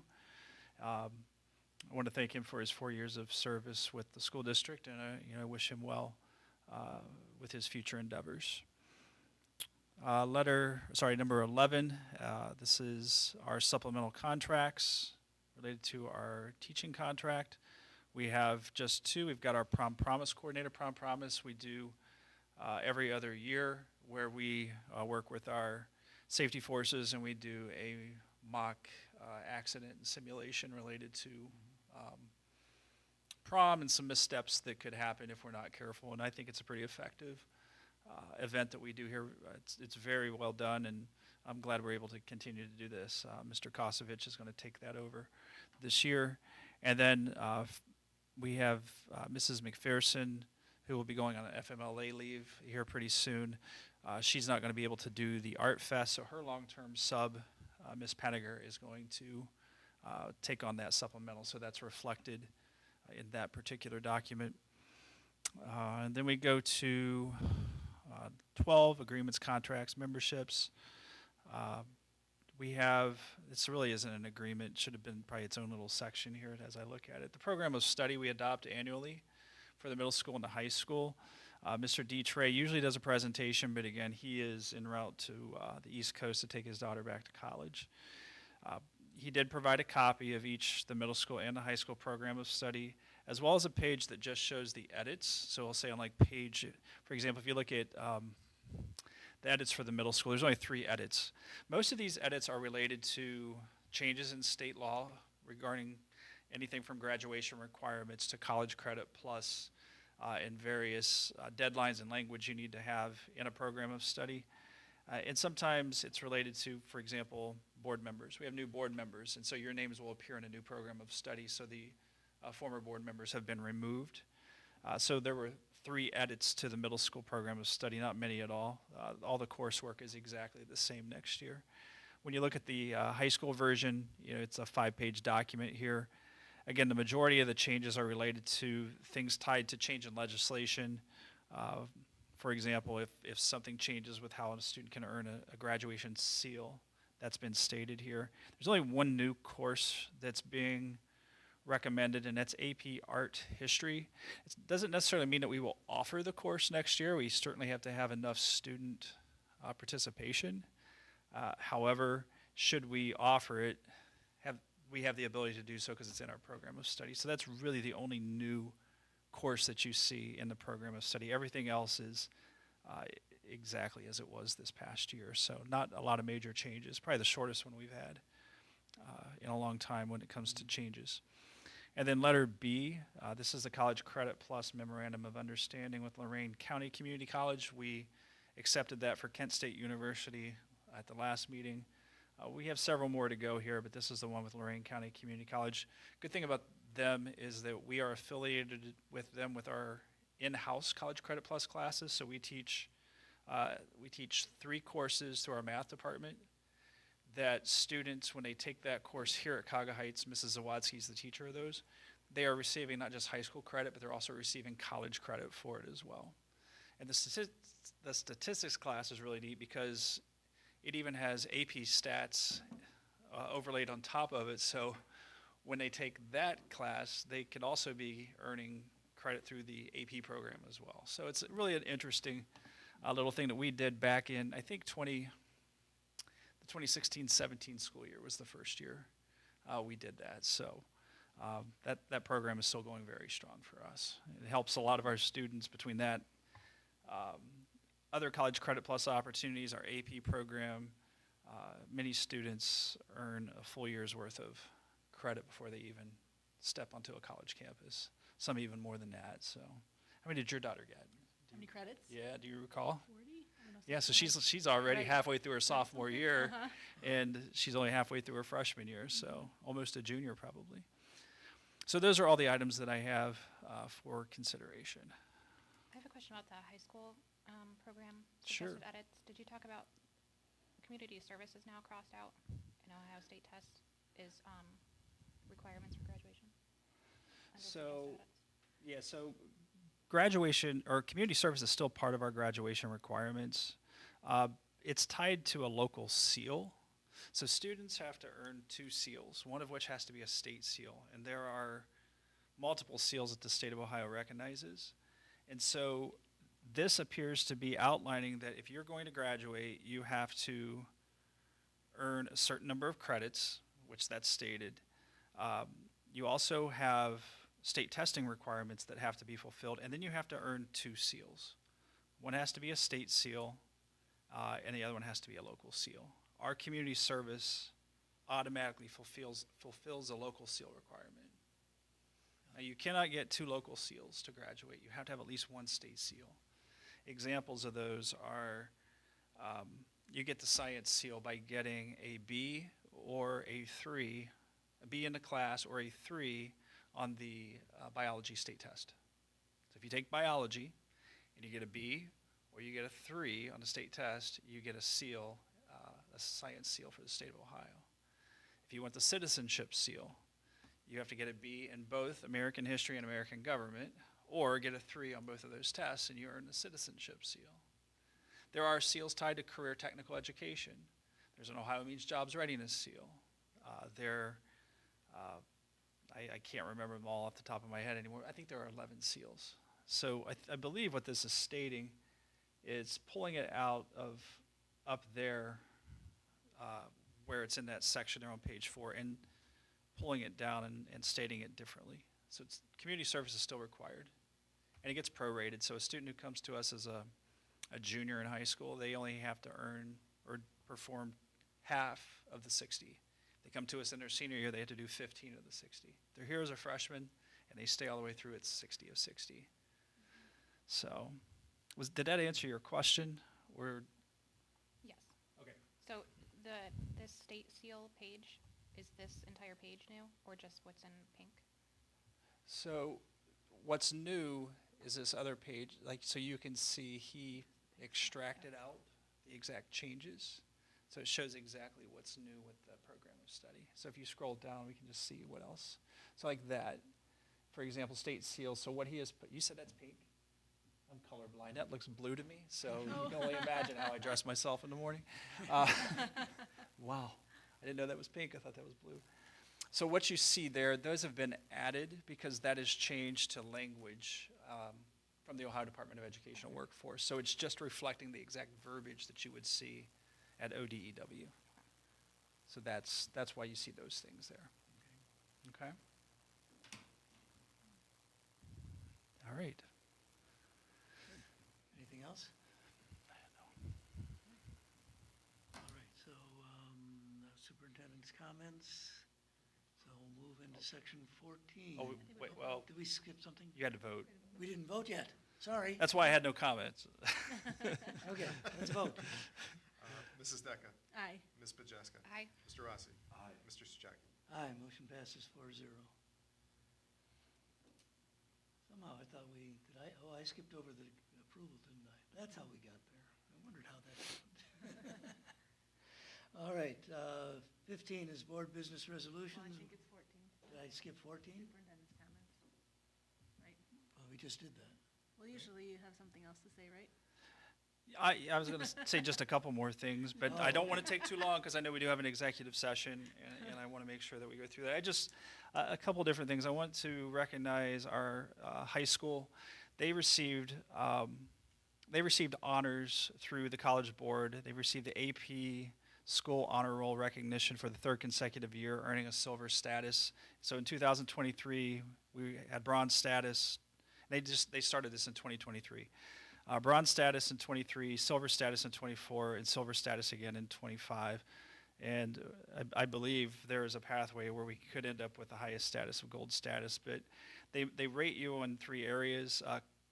I want to thank him for his 4 years of service with the school district, and I wish him well with his future endeavors. Number 11, this is our supplemental contracts related to our teaching contract. We have just 2. We've got our Prom Promise coordinator. Prom Promise we do every other year, where we work with our safety forces and we do a mock accident and simulation related to prom and some missteps that could happen if we're not careful. And I think it's a pretty effective event that we do here. It's very well done, and I'm glad we're able to continue to do this. Mr. Kosovich is going to take that over this year. And then we have Mrs. McPherson, who will be going on an FMLA leave here pretty soon. She's not going to be able to do the Art Fest, so her long-term sub, Ms. Paniger, is going to take on that supplemental, so that's reflected in that particular document. And then we go to 12, agreements, contracts, memberships. We have, this really isn't an agreement, it should have been probably its own little section here as I look at it. The program of study we adopt annually for the middle school and the high school. Mr. D. Trey usually does a presentation, but again, he is en route to the East Coast to take his daughter back to college. He did provide a copy of each, the middle school and the high school program of study, as well as a page that just shows the edits. So I'll say on like page, for example, if you look at the edits for the middle school, there's only 3 edits. Most of these edits are related to changes in state law regarding anything from graduation requirements to college credit plus and various deadlines and language you need to have in a program of study. And sometimes it's related to, for example, board members. We have new board members, and so your names will appear in a new program of study, so the former board members have been removed. So there were 3 edits to the middle school program of study, not many at all. All the coursework is exactly the same next year. When you look at the high school version, it's a 5-page document here. Again, the majority of the changes are related to things tied to change in legislation. For example, if something changes with how a student can earn a graduation seal, that's been stated here. There's only one new course that's being recommended, and that's AP Art History. It doesn't necessarily mean that we will offer the course next year. We certainly have to have enough student participation. However, should we offer it, we have the ability to do so because it's in our program of study. So that's really the only new course that you see in the program of study. Everything else is exactly as it was this past year. So not a lot of major changes. Probably the shortest one we've had in a long time when it comes to changes. And then letter B, this is the College Credit Plus Memorandum of Understanding with Lorain County Community College. We accepted that for Kent State University at the last meeting. We have several more to go here, but this is the one with Lorain County Community College. Good thing about them is that we are affiliated with them with our in-house College Credit Plus classes. So we teach 3 courses through our math department that students, when they take that course here at Cuyahoga Heights, Mrs. Zawadsky is the teacher of those, they are receiving not just high school credit, but they're also receiving college credit for it as well. And the statistics class is really neat because it even has AP stats overlaid on top of it. So when they take that class, they can also be earning credit through the AP program as well. So it's really an interesting little thing that we did back in, I think, the 2016-17 school year was the first year we did that. So that program is still going very strong for us. It helps a lot of our students between that. Other College Credit Plus opportunities, our AP program, many students earn a full year's worth of credit before they even step onto a college campus. Some even more than that. So how many did your daughter get? How many credits? Yeah, do you recall? 40? I don't know, Yeah, so something she's already Right. halfway through her sophomore year, Uh-huh. and she's only halfway through her freshman year, so almost a junior probably. So those are all the items that I have for consideration. I have a question about the high school program. Sure. Suggested edits. Did you talk about community services now crossed out in Ohio State test is requirements for graduation? Under So- suggested edits? Yeah, so graduation or community service is still part of our graduation requirements. It's tied to a local seal. So students have to earn 2 seals, one of which has to be a state seal. And there are multiple seals that the state of Ohio recognizes. And so this appears to be outlining that if you're going to graduate, you have to earn a certain number of credits, which that's stated. You also have state testing requirements that have to be fulfilled, and then you have to earn 2 seals. One has to be a state seal, and the other one has to be a local seal. Our community service automatically fulfills a local seal requirement. Now, you cannot get 2 local seals to graduate. You have to have at least 1 state seal. Examples of those are you get the science seal by getting a B or a 3, a B in the class or a 3 on the biology state test. So if you take biology and you get a B or you get a 3 on the state test, you get a seal, a science seal for the state of Ohio. If you want the citizenship seal, you have to get a B in both American history and American government, or get a 3 on both of those tests, and you earn the citizenship seal. There are seals tied to career technical education. There's an Ohio Means Jobs Readiness seal. I can't remember them all off the top of my head anymore. I think there are 11 seals. So I believe what this is stating is pulling it out of up there where it's in that section there on page 4 and pulling it down and stating it differently. So community service is still required. And it gets prorated. So a student who comes to us as a junior in high school, they only have to earn or perform half of the 60. They come to us in their senior year, they have to do 15 of the 60. They're here as a freshman, and they stay all the way through. It's 60 of 60. So did that answer your question? Or Yes. okay. So this state seal page, is this entire page new or just what's in pink? So what's new is this other page, like, so you can see he extracted out the exact changes. So it shows exactly what's new with the program of study. So if you scroll down, we can just see what else. So like that, for example, state seal. So what he has put, you said that's pink? I'm colorblind. That looks blue to me. So you can only imagine how I dress myself in the morning. Wow. I didn't know that was pink. I thought that was blue. So what you see there, those have been added because that is changed to language from the Ohio Department of Educational Workforce. So it's just reflecting the exact verbiage that you would see at ODEW. So that's why you see those things there. Okay? All right. Anything else? All right, so superintendent's comments. So we'll move into section 14. Oh, wait, well, Did we skip something? you had to vote. We didn't vote yet. Sorry. That's why I had no comments. Okay, let's vote. Mrs. Decker, Aye. Ms. Pajeska, Aye. Mr. Rossi. Mr. Sajaki. Aye, motion passes 4-0. Somehow I thought I skipped over the approval, didn't I? That's how we got there. I wondered how that happened. All right, 15 is board business resolutions. Well, I think it's 14. Did I skip 14? Superintendent's comments. Right. Well, we just did that. Well, usually you have something else to say, right? I was going to say just a couple more things, but I don't want to take too long because I know we do have an executive session, and I want to make sure that we go through that. A couple different things. I want to recognize our high school. They received honors through the College Board. They received the AP School Honor Roll recognition for the third consecutive year, earning a silver status. So in 2023, we had bronze status. They started this in 2023. Bronze status in 23, silver status in 24, and silver status again in 25. And I believe there is a pathway where we could end up with the highest status of gold status. But they rate you in 3 areas.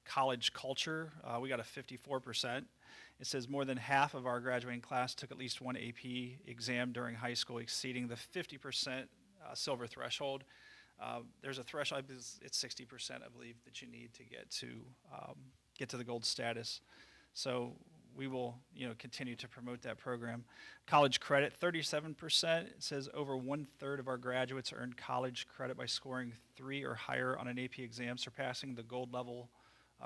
College culture, we got a 54%. It says more than half of our graduating class took at least one AP exam during high school, exceeding the 50% silver threshold. There's a threshold, it's 60%, I believe, that you need to get to the gold status. So we will, continue to promote that program. College credit, 37%. It says over 1/3 of our graduates earned college credit by scoring 3 or higher on an AP exam, surpassing the gold level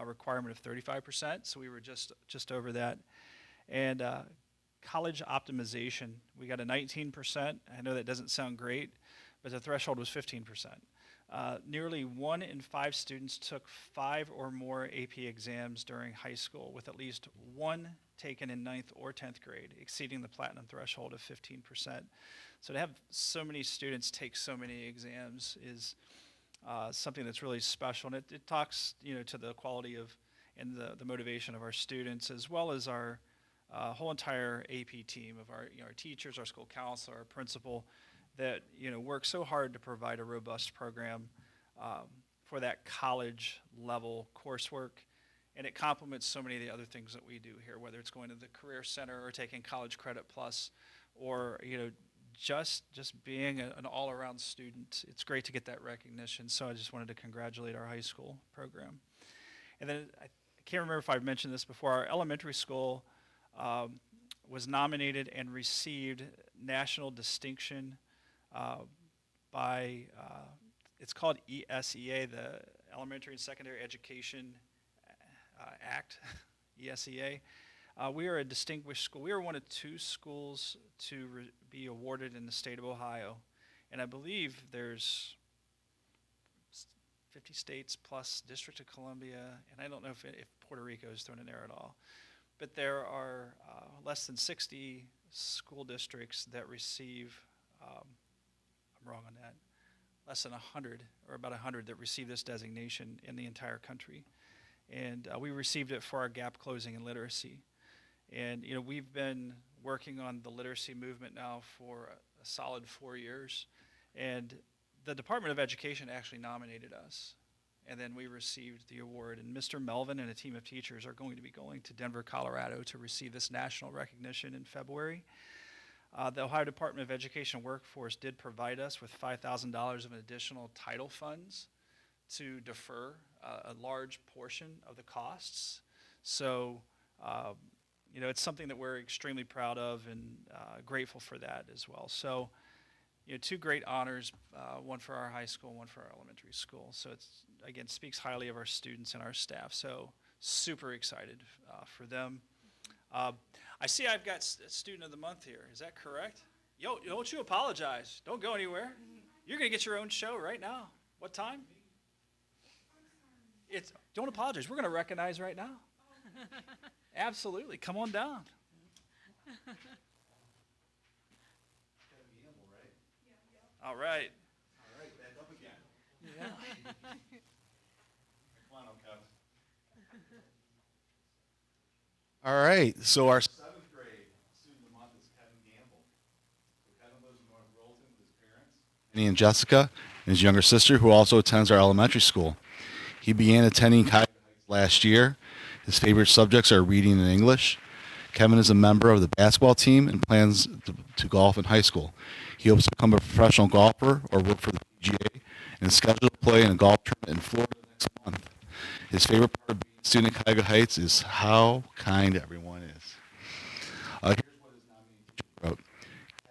requirement of 35%. So we were just over that. And college optimization, we got a 19%. I know that doesn't sound great, but the threshold was 15%. Nearly 1 in 5 students took 5 or more AP exams during high school, with at least 1 taken in 9th or 10th grade, exceeding the platinum threshold of 15%. So to have so many students take so many exams is something that's really special, and it talks, to the quality of and the motivation of our students, as well as our whole entire AP team of our teachers, our school counselor, our principal, that work so hard to provide a robust program for that college level coursework, and it complements so many of the other things that we do here, whether it's going to the Career Center or taking College Credit Plus, or just being an all-around student. It's great to get that recognition. So I just wanted to congratulate our high school program. And then I can't remember if I've mentioned this before. Our elementary school was nominated and received national distinction by, it's called ESEA, the Elementary and Secondary Education Act, ESEA. We are a distinguished school. We are one of 2 schools to be awarded in the state of Ohio. And I believe there's 50 states plus District of Columbia, and I don't know if Puerto Rico is thrown in there at all. But there are less than 60 school districts that receive, I'm wrong on that, less than 100, or about 100 that receive this designation in the entire country. And we received it for our gap closing in literacy. And we've been working on the literacy movement now for a solid 4 years. And the Department of Education actually nominated us. And then we received the award. And Mr. Melvin and a team of teachers are going to be going to Denver, Colorado to receive this national recognition in February. The Ohio Department of Education Workforce did provide us with $5,000 of additional title funds to defer a large portion of the costs. So, it's something that we're extremely proud of and grateful for that as well. So, two great honors, one for our high school, one for our elementary school. So it's, again, speaks highly of our students and our staff. So super excited for them. I see I've got Student of the Month here. Is that correct? Yo, don't you apologize. Don't go anywhere. You're going to get your own show right now. What time? Don't apologize. We're going to recognize right now. Absolutely. Come on down. All right. All right, back up again. Yeah. Come on, Kev. All right, so our 7th grade student of the month is Kevin Gamble. So Kevin lives in North Rollton with his parents, Annie and Jessica, and his younger sister, who also attends our elementary school. He began attending Cuyahoga Heights last year. His favorite subjects are reading and English. Kevin is a member of the basketball team and plans to golf in high school. He hopes to become a professional golfer or work for the PGA and is scheduled to play in a golf tournament in Florida next month. His favorite part of being a student at Cuyahoga Heights is how kind everyone is. Here's what his nominating teacher wrote.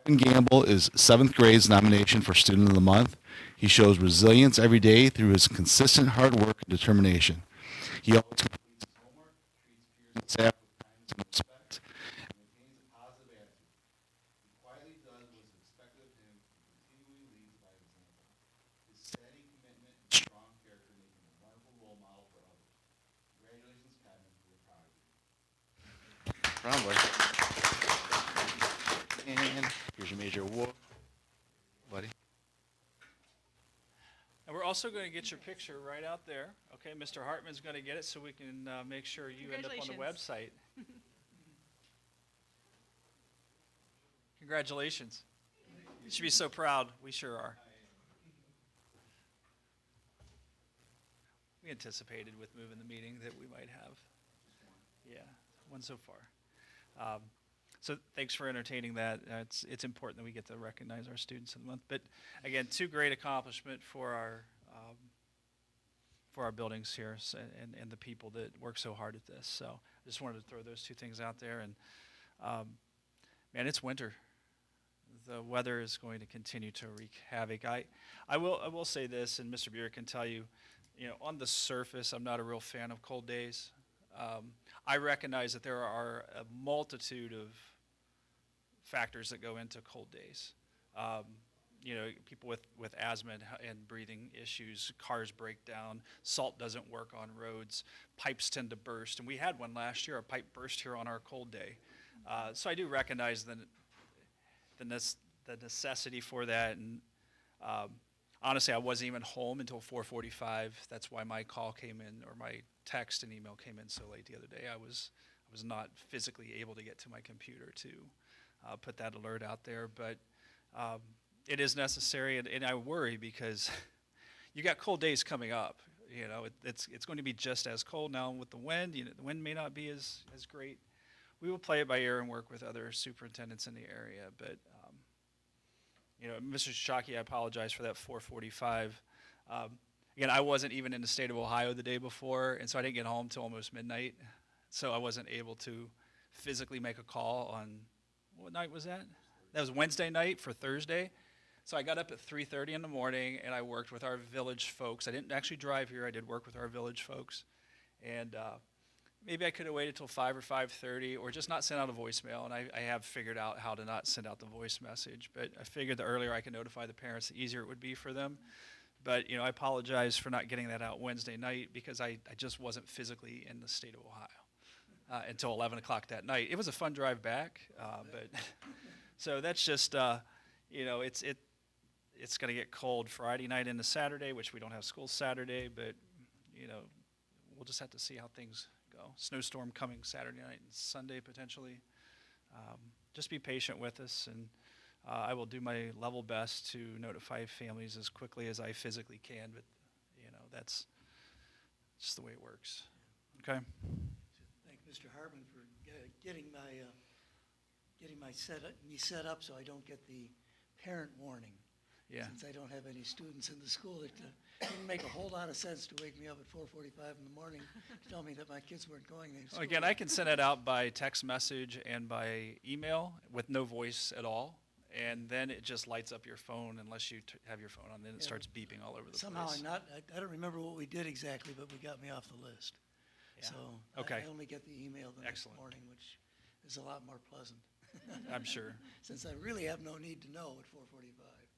Kevin Gamble is 7th grade's nomination for Student of the Month. He shows resilience every day through his consistent hard work and determination. He always completes his homework, treats peers and staff with kindness and respect, and maintains a positive attitude. He quietly does what is expected of him and continually leads by example. His steady commitment and strong character make him a wonderful role model for others. Congratulations, Kevin. We're proud of you. Round boy. And here's your major award, buddy. And we're also going to get your picture right out there. Okay, Mr. Hartman's going to get it so we can make sure you end up on the website. Congratulations. You should be so proud. We sure are. We anticipated with moving the meeting that we might have. Yeah, one so far. So thanks for entertaining that. It's important that we get to recognize our students of the month. But again, two great accomplishment for our buildings here and the people that work so hard at this. So I just wanted to throw those two things out there. And man, it's winter. The weather is going to continue to wreak havoc. I will say this, and Mr. Buer can tell you, on the surface, I'm not a real fan of cold days. I recognize that there are a multitude of factors that go into cold days. People with asthma and breathing issues, cars break down, salt doesn't work on roads, pipes tend to burst. And we had one last year, a pipe burst here on our cold day. So I do recognize the necessity for that. And honestly, I wasn't even home until 4:45. That's why my call came in, or my text and email came in so late the other day. I was not physically able to get to my computer to put that alert out there, but it is necessary, and I worry because you got cold days coming up. It's going to be just as cold now with the wind. The wind may not be as great. We will play it by ear and work with other superintendents in the area, but Mr. Shockey, I apologize for that 4:45. Again, I wasn't even in the state of Ohio the day before, and so I didn't get home till almost midnight. So I wasn't able to physically make a call on, what night was that? That was Wednesday night for Thursday. So I got up at 3:30 in the morning, and I worked with our village folks. I didn't actually drive here. I did work with our village folks. And maybe I could have waited till 5 or 5:30 or just not send out a voicemail. And I have figured out how to not send out the voice message. But I figured the earlier I can notify the parents, the easier it would be for them. But, I apologize for not getting that out Wednesday night because I just wasn't physically in the state of Ohio until 11 o'clock that night. It was a fun drive back. But so that's just, it's going to get cold Friday night into Saturday, which we don't have school Saturday. But, we'll just have to see how things go. Snowstorm coming Saturday night and Sunday potentially. Just be patient with us, and I will do my level best to notify families as quickly as I physically can, but that's just the way it works. Okay? Thank Mr. Hartman for getting me set up so I don't get the parent warning. Yeah. Since I don't have any students in the school that didn't make a whole lot of sense to wake me up at 4:45 in the morning to tell me that my kids weren't going to school. Again, I can send it out by text message and by email with no voice at all. And then it just lights up your phone unless you have your phone on, then it Yeah. starts beeping all over the Somehow place. I don't remember what we did exactly, but we got me off the list. Yeah. So Okay. I only get the email the next Excellent. morning, which is a lot more pleasant, I'm sure. since I really have no need to know at 4:45.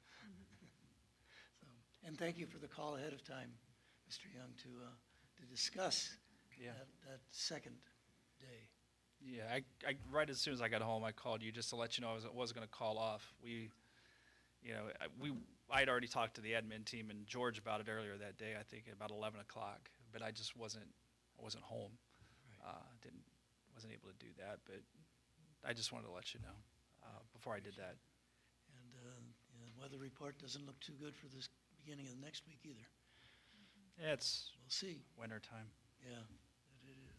So, and thank you for the call ahead of time, Mr. Young, to discuss Yeah. that second day. Yeah, I right as soon as I got home, I called you just to let you know I was going to call off. I'd already talked to the admin team and George about it earlier that day. I think at about 11 o'clock, but I just wasn't home. Wasn't able to do that, but I just wanted to let you know before I did that. And the weather report doesn't look too good for this beginning of the next week either. Yeah, it's We'll see. winter time. Yeah, it is.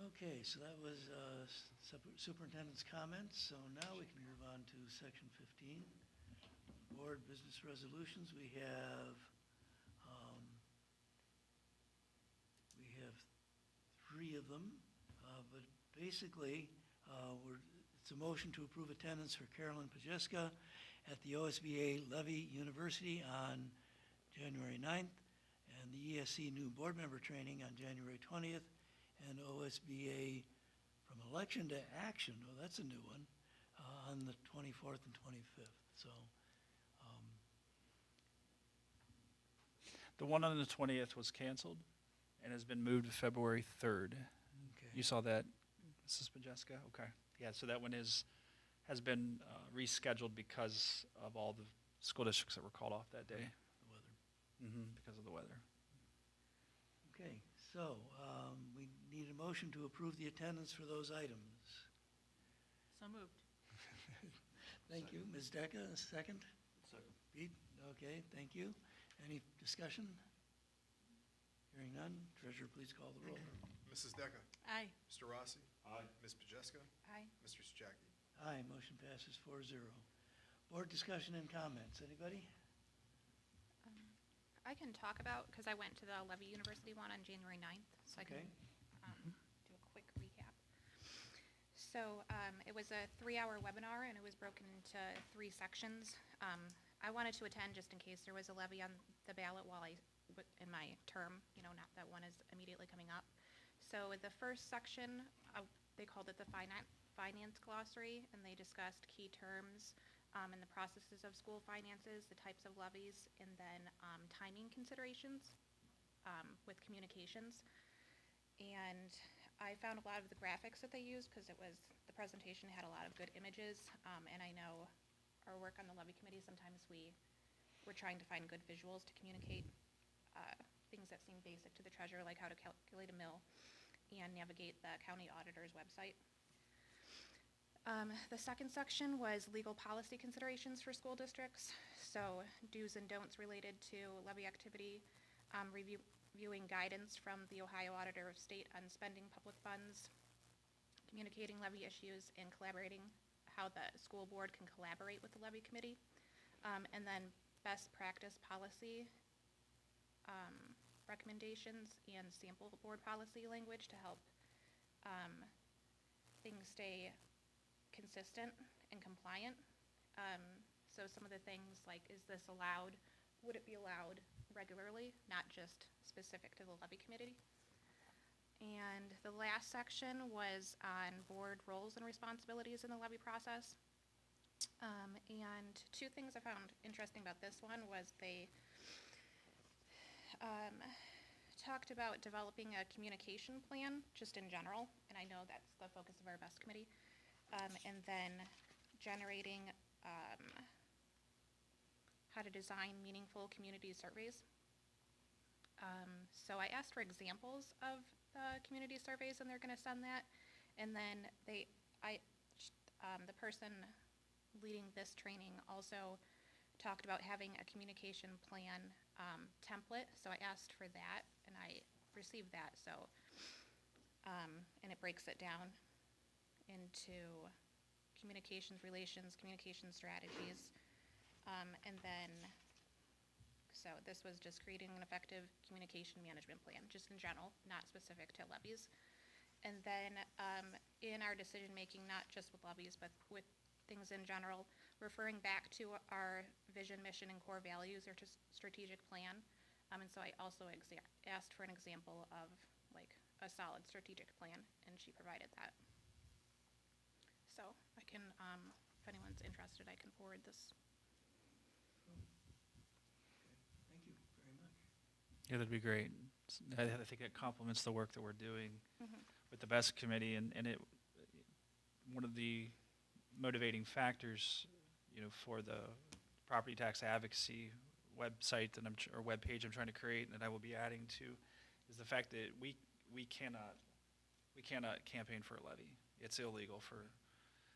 Okay, so that was superintendent's comments. So now we can move on to section 15, board business resolutions. We have 3 of them, but basically, it's a motion to approve attendance for Carolyn Pajeska at the OSBA Levy University on January 9th, and the ESC new board member training on January 20th, and OSBA from election to action, oh, that's a new one, on the 24th and 25th. So, The one on the 20th was canceled and has been moved to February 3rd. okay. You saw that, Mrs. Pajeska? Okay. Yeah, so that one has been rescheduled because of all the school districts that were called off that day. The weather. Because of the weather. Okay, so we need a motion to approve the attendance for those items. So moved. Thank you. Ms. Decker, a second? Second. Pete, okay, thank you. Any discussion? Hearing none, treasurer, please call the roll. Mrs. Decker? Aye. Mr. Rossi? Aye. Ms. Pajeska? Aye. Mr. Jackie? Aye, motion passes 4-0. Board discussion and comments, anybody? I can talk about, because I went to the Levy University one on January 9th, so I can Okay. do a quick recap. So it was a 3-hour webinar, and it was broken into 3 sections. I wanted to attend just in case there was a levy on the ballot while in my term, not that one is immediately coming up. So the first section, they called it the finance glossary, and they discussed key terms and the processes of school finances, the types of levies, and then timing considerations with communications. And I found a lot of the graphics that they used because the presentation had a lot of good images, and I know our work on the levy committee, sometimes we're trying to find good visuals to communicate things that seem basic to the treasurer, like how to calculate a mill and navigate the county auditor's website. The second section was legal policy considerations for school districts, so do's and don'ts related to levy activity, reviewing guidance from the Ohio Auditor of State on spending public funds, communicating levy issues, and collaborating, how the school board can collaborate with the levy committee, and then best practice policy recommendations and sample board policy language to help things stay consistent and compliant. So some of the things like, is this allowed? Would it be allowed regularly, not just specific to the levy committee? And the last section was on board roles and responsibilities in the levy process. And 2 things I found interesting about this one was they talked about developing a communication plan just in general, and I know that's the focus of our BEST committee, and then generating how to design meaningful community surveys. So I asked for examples of the community surveys, and they're going to send that, and then the person leading this training also talked about having a communication plan template, so I asked for that, and I received that, so, and it breaks it down into communications relations, communication strategies, and then So this was just creating an effective communication management plan, just in general, not specific to levies. And then in our decision-making, not just with levies, but with things in general, referring back to our vision, mission, and core values or just strategic plan. And so I also asked for an example of like a solid strategic plan, and she provided that. So I can, if anyone's interested, I can forward this. Thank you very much. Yeah, that'd be great. I think it complements the work that we're doing with the BEST committee, and it, one of the motivating factors, for the property tax advocacy website that or webpage I'm trying to create and that I will be adding to, is the fact that we cannot campaign for a levy. It's illegal for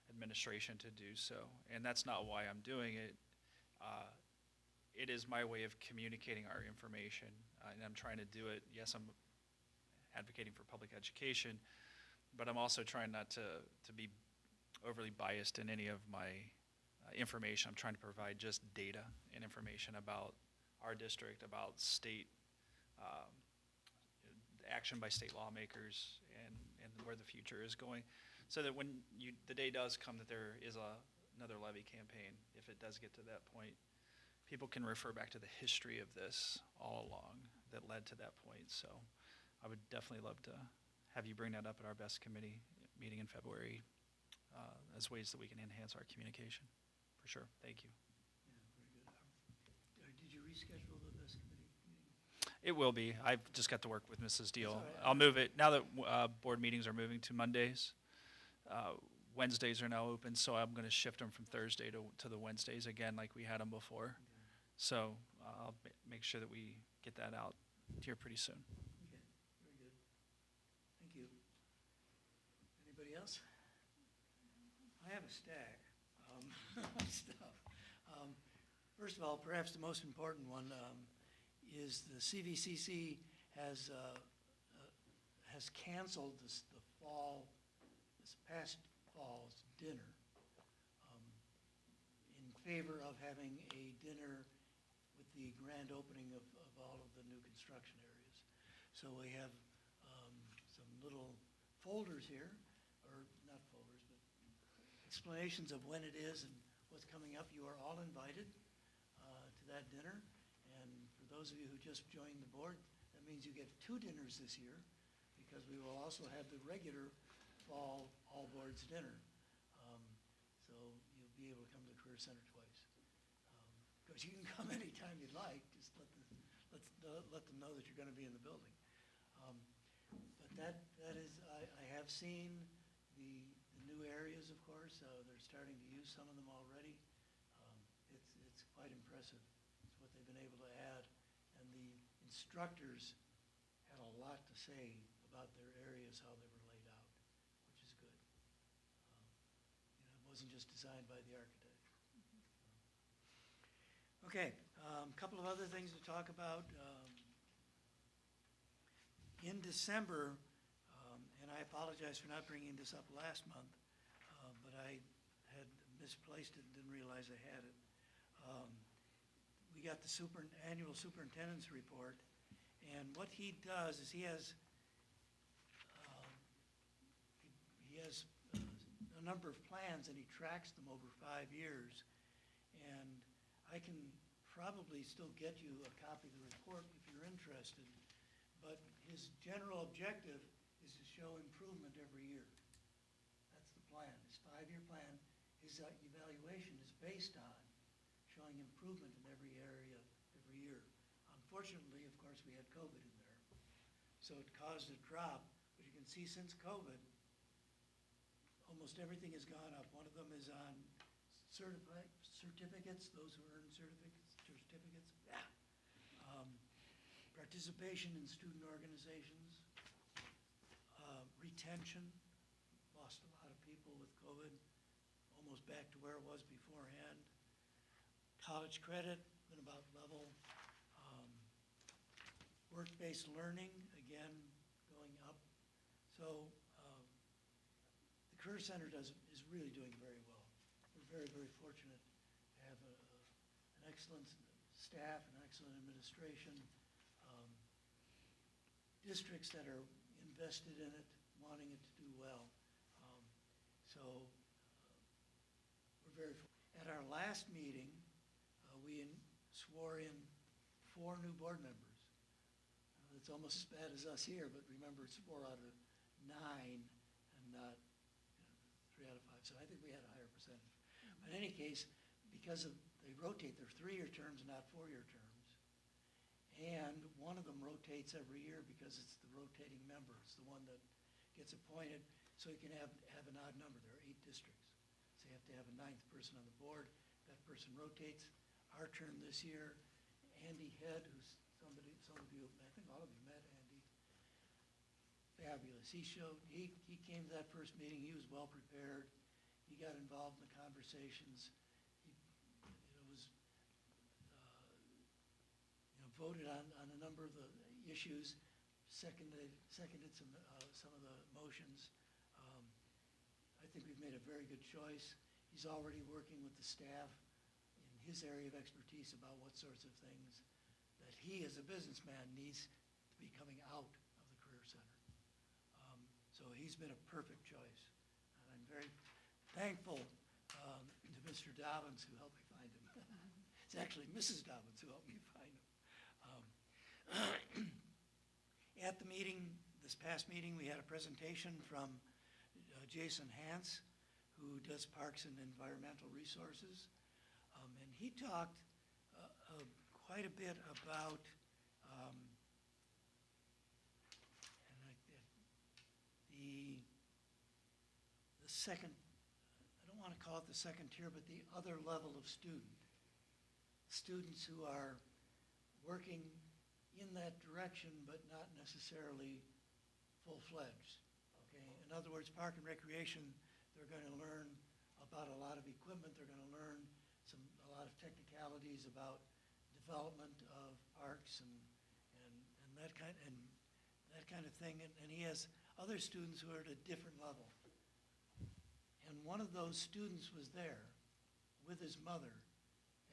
administration to do so, and that's not why I'm doing it. It is my way of communicating our information, and I'm trying to do it. Yes, I'm advocating for public education, but I'm also trying not to be overly biased in any of my information. I'm trying to provide just data and information about our district, about state action by state lawmakers, and where the future is going, so that when the day does come that there is another levy campaign, if it does get to that point, people can refer back to the history of this all along that led to that point. So I would definitely love to have you bring that up at our BEST committee meeting in February as ways that we can enhance our communication. For sure. Thank you. Yeah, very good. Did you reschedule the BEST committee meeting? It will be. I've just got to work with Mrs. Deal. all right. I'll move it, now that board meetings are moving to Mondays. Wednesdays are now open, so I'm going to shift them from Thursday to the Wednesdays again, like we had them before. So I'll make sure that we get that out here pretty soon. Okay, very good. Thank you. Anybody else? I have a stack of stuff. First of all, perhaps the most important one is the CVCC has canceled this past fall's dinner in favor of having a dinner with the grand opening of all of the new construction areas. So we have some little folders here, or not folders, but explanations of when it is and what's coming up. You are all invited to that dinner. And for those of you who just joined the board, that means you get 2 dinners this year, because we will also have the regular fall all boards dinner. So you'll be able to come to the Career Center twice. Of course, you can come anytime you'd like. Just let them know that you're going to be in the building. But that is, I have seen the new areas, of course. They're starting to use some of them already. It's quite impressive. It's what they've been able to add. And the instructors had a lot to say about their areas, how they were laid out, which is good. It wasn't just designed by the architect. Okay, a couple of other things to talk about. In December, and I apologize for not bringing this up last month, but I had misplaced it and didn't realize I had it. We got the annual superintendent's report, and what he does is he has a number of plans, and he tracks them over 5 years. And I can probably still get you a copy of the report if you're interested, but his general objective is to show improvement every year. That's the plan, his 5-year plan. His evaluation is based on showing improvement in every area every year. Unfortunately, of course, we had COVID in there, so it caused a drop. But you can see since COVID, almost everything has gone up. One of them is on certificates, those who earn certificates. Yeah. Participation in student organizations, retention, lost a lot of people with COVID, almost back to where it was beforehand. College credit, been about level. Work-based learning, again, going up. So the Career Center is really doing very well. We're very, very fortunate to have an excellent staff and excellent administration, districts that are invested in it, wanting it to do well. So we're very, at our last meeting, we swore in 4 new board members. It's almost as bad as us here, but remember, it's 4 out of 9 and not 3 out of 5. So I think we had a higher percentage. But in any case, because they rotate, they're 3-year terms, not 4-year terms. And one of them rotates every year because it's the rotating member. It's the one that gets appointed, so you can have an odd number. There are 8 districts. So you have to have a 9th person on the board. That person rotates. Our term this year, Andy Head, who's some of you, I think all of you met Andy. Fabulous. He came to that first meeting. He was well prepared. He got involved in the conversations. Voted on a number of the issues, seconded some of the motions. I think we've made a very good choice. He's already working with the staff in his area of expertise about what sorts of things that he, as a businessman, needs to be coming out of the Career Center. So he's been a perfect choice. And I'm very thankful to Mr. Dobbins, who helped me find him. It's actually Mrs. Dobbins who helped me find him. At the meeting, this past meeting, we had a presentation from Jason Hance, who does Parks and Environmental Resources. And he talked quite a bit about the second, I don't want to call it the second tier, but the other level of students who are working in that direction, but not necessarily full-fledged, okay? In other words, Park and Recreation, they're going to learn about a lot of equipment. They're going to learn a lot of technicalities about development of parks and that kind of thing. And he has other students who are at a different level. And one of those students was there with his mother,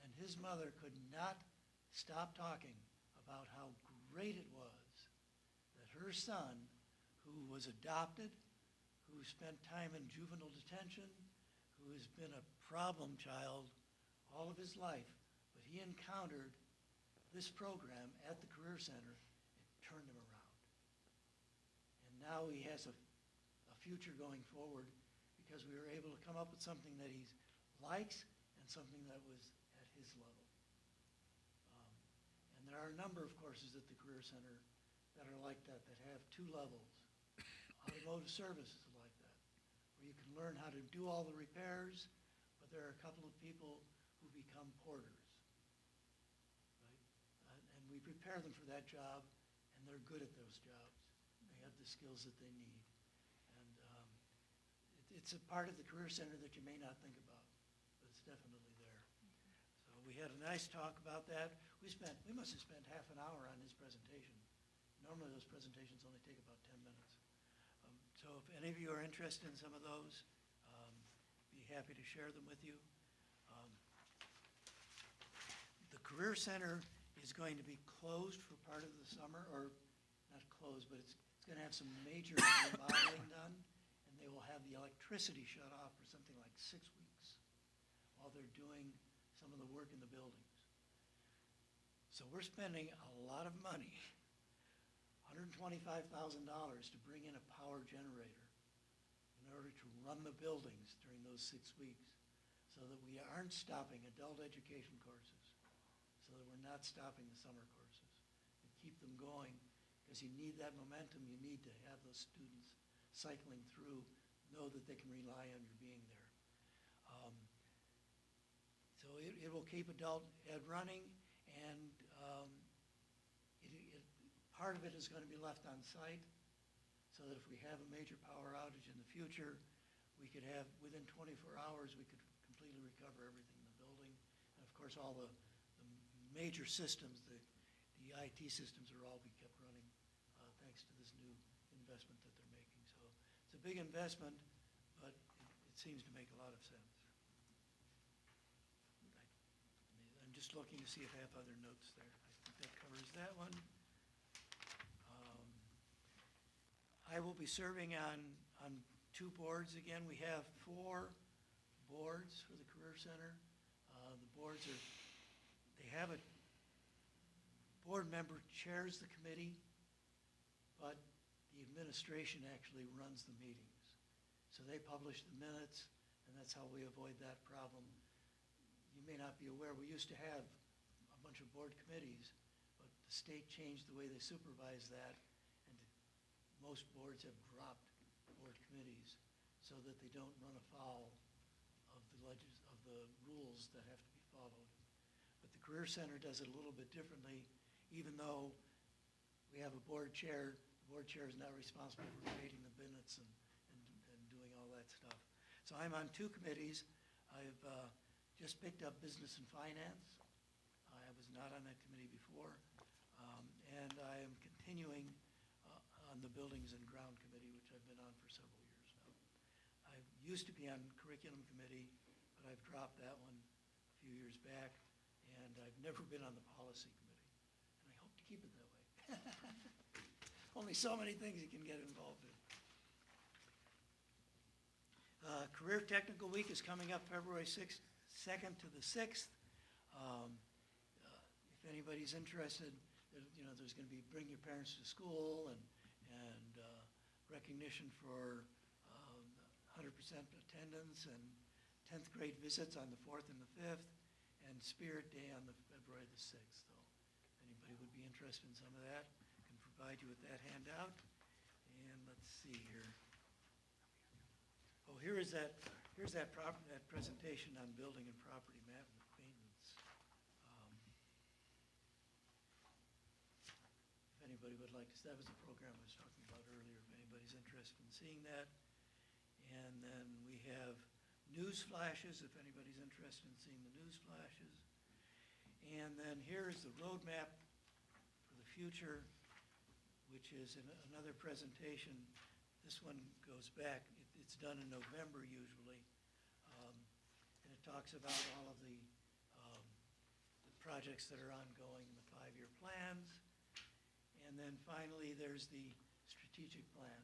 and his mother could not stop talking about how great it was that her son, who was adopted, who spent time in juvenile detention, who has been a problem child all of his life, but he encountered this program at the Career Center. It turned him around. And now he has a future going forward because we were able to come up with something that he likes and something that was at his level. And there are a number of courses at the Career Center that are like that have 2 levels. Automotive service is like that, where you can learn how to do all the repairs, but there are a couple of people who become porters, right? And we prepare them for that job, and they're good at those jobs. They have the skills that they need. And it's a part of the Career Center that you may not think about, but it's definitely there. So we had a nice talk about that. We must have spent half an hour on his presentation. Normally those presentations only take about 10 minutes. So if any of you are interested in some of those, be happy to share them with you. The Career Center is going to be closed for part of the summer, or not closed, but it's going to have some major remodeling done, and they will have the electricity shut off for something like 6 weeks while they're doing some of the work in the buildings. So we're spending a lot of money, $125,000, to bring in a power generator in order to run the buildings during those 6 weeks, so that we aren't stopping adult education courses, so that we're not stopping the summer courses, and keep them going, because you need that momentum. You need to have those students cycling through, know that they can rely on your being there. So it will keep adult ed running, and part of it is going to be left on site, so that if we have a major power outage in the future, we could have, within 24 hours, we could completely recover everything in the building. And of course, all the major systems, the IT systems, are all be kept running thanks to this new investment that they're making. So it's a big investment, but it seems to make a lot of sense. I'm just just looking to see if I have other notes there. I think that covers that one. I will be serving on 2 boards again. We have 4 boards for the Career Center. The boards are, they have a board member chairs the committee, but the administration actually runs the meetings. So they publish the minutes, and that's how we avoid that problem. You may not be aware, we used to have a bunch of board committees, but the state changed the way they supervise that, and most boards have dropped board committees so that they don't run afoul of the rules that have to be followed. But the Career Center does it a little bit differently. Even though we have a board chair, the board chair is not responsible for creating the minutes and doing all that stuff. So I'm on 2 committees. I've just picked up Business and Finance. I was not on that committee before. And I am continuing on the Buildings and Ground Committee, which I've been on for several years now. I used to be on Curriculum Committee, but I've dropped that one a few years back, and I've never been on the Policy Committee. And I hope to keep it that way. Only so many things you can get involved in. Career Technical Week is coming up February 2nd to the 6th. If anybody's interested, there's going to be bring your parents to school and recognition for 100% attendance and 10th grade visits on the 4th and the 5th, and Spirit Day on the February the 6th. So if anybody would be interested in some of that, I can provide you with that handout. And let's see here. Oh, here's that presentation on building and property maintenance. If anybody would like to, that was the program I was talking about earlier, if anybody's interested in seeing that. And then we have news flashes, if anybody's interested in seeing the news flashes. And then here is the roadmap for the future, which is another presentation. This one goes back, it's done in November usually. And it talks about all of the projects that are ongoing in the 5-year plans. And then finally, there's the strategic plan,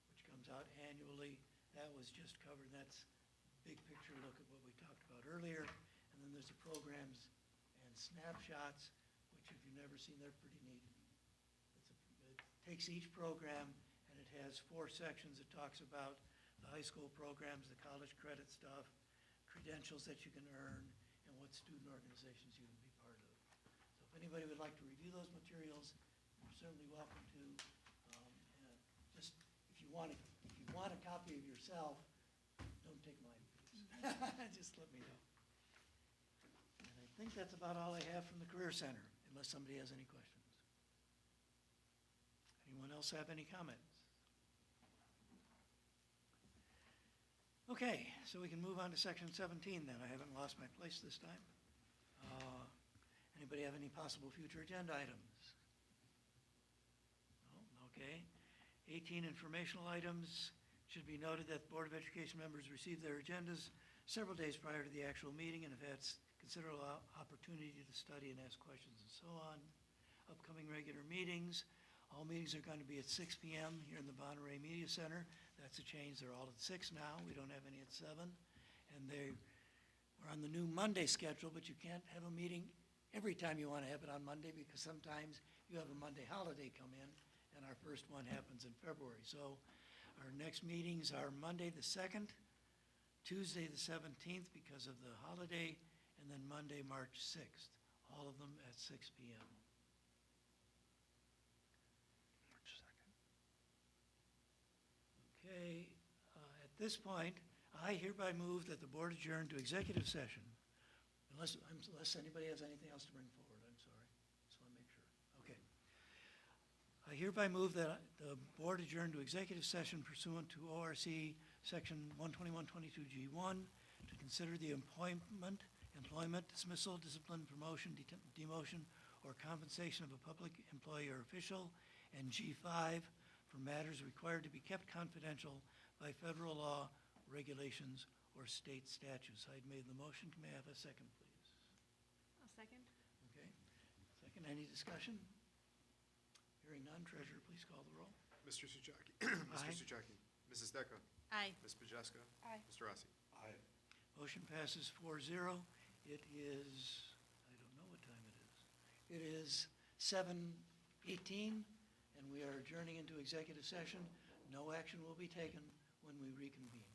which comes out annually. That was just covered, that's big picture look at what we talked about earlier. And then there's the programs and snapshots, which if you've never seen, they're pretty neat. It takes each program and it has 4 sections. It talks about the high school programs, the college credit stuff, credentials that you can earn, and what student organizations you can be part of. So if anybody would like to review those materials, you're certainly welcome to. And just if you want a copy of yourself, don't take mine, please. Just let me know. And I think that's about all I have from the Career Center, unless somebody has any questions. Anyone else have any comments? Okay, so we can move on to section 17 then. I haven't lost my place this time. Anybody have any possible future agenda items? No? Okay. 18 informational items. Should be noted that Board of Education members received their agendas several days prior to the actual meeting and have had considerable opportunity to study and ask questions and so on. Upcoming regular meetings. All meetings are going to be at 6 p.m. here in the Bonneray Media Center. That's a change. They're all at 6 now. We don't have any at 7. And we're on the new Monday schedule, but you can't have a meeting every time you want to have it on Monday because sometimes you have a Monday holiday come in, and our first one happens in February. So our next meetings are Monday the 2nd, Tuesday the 17th because of the holiday, and then Monday, March 6th, all of them at 6 p.m. Okay, at this point, I hereby move that the board adjourn to executive session. Unless anybody has anything else to bring forward, I'm sorry. Just want to make sure. Okay. I hereby move that the board adjourn to executive session pursuant to ORC section 121.22G1 to consider the employment, dismissal, discipline, promotion, demotion, or compensation of a public employee or official, and G5 for matters required to be kept confidential by federal law, regulations, or state statutes. I'd made the motion. May I have a second, please? I'll second. Any discussion? Hearing none, treasurer, please call the roll. Mr. Suchaki? Aye. Mr. Suchaki? Mrs. Decker? Aye. Ms. Pajeska? Aye. Mr. Rossi? Motion passes 4-0. It is, I don't know what time it is. It is 7:18, and we are adjourning into executive session. No action will be taken when we reconvene.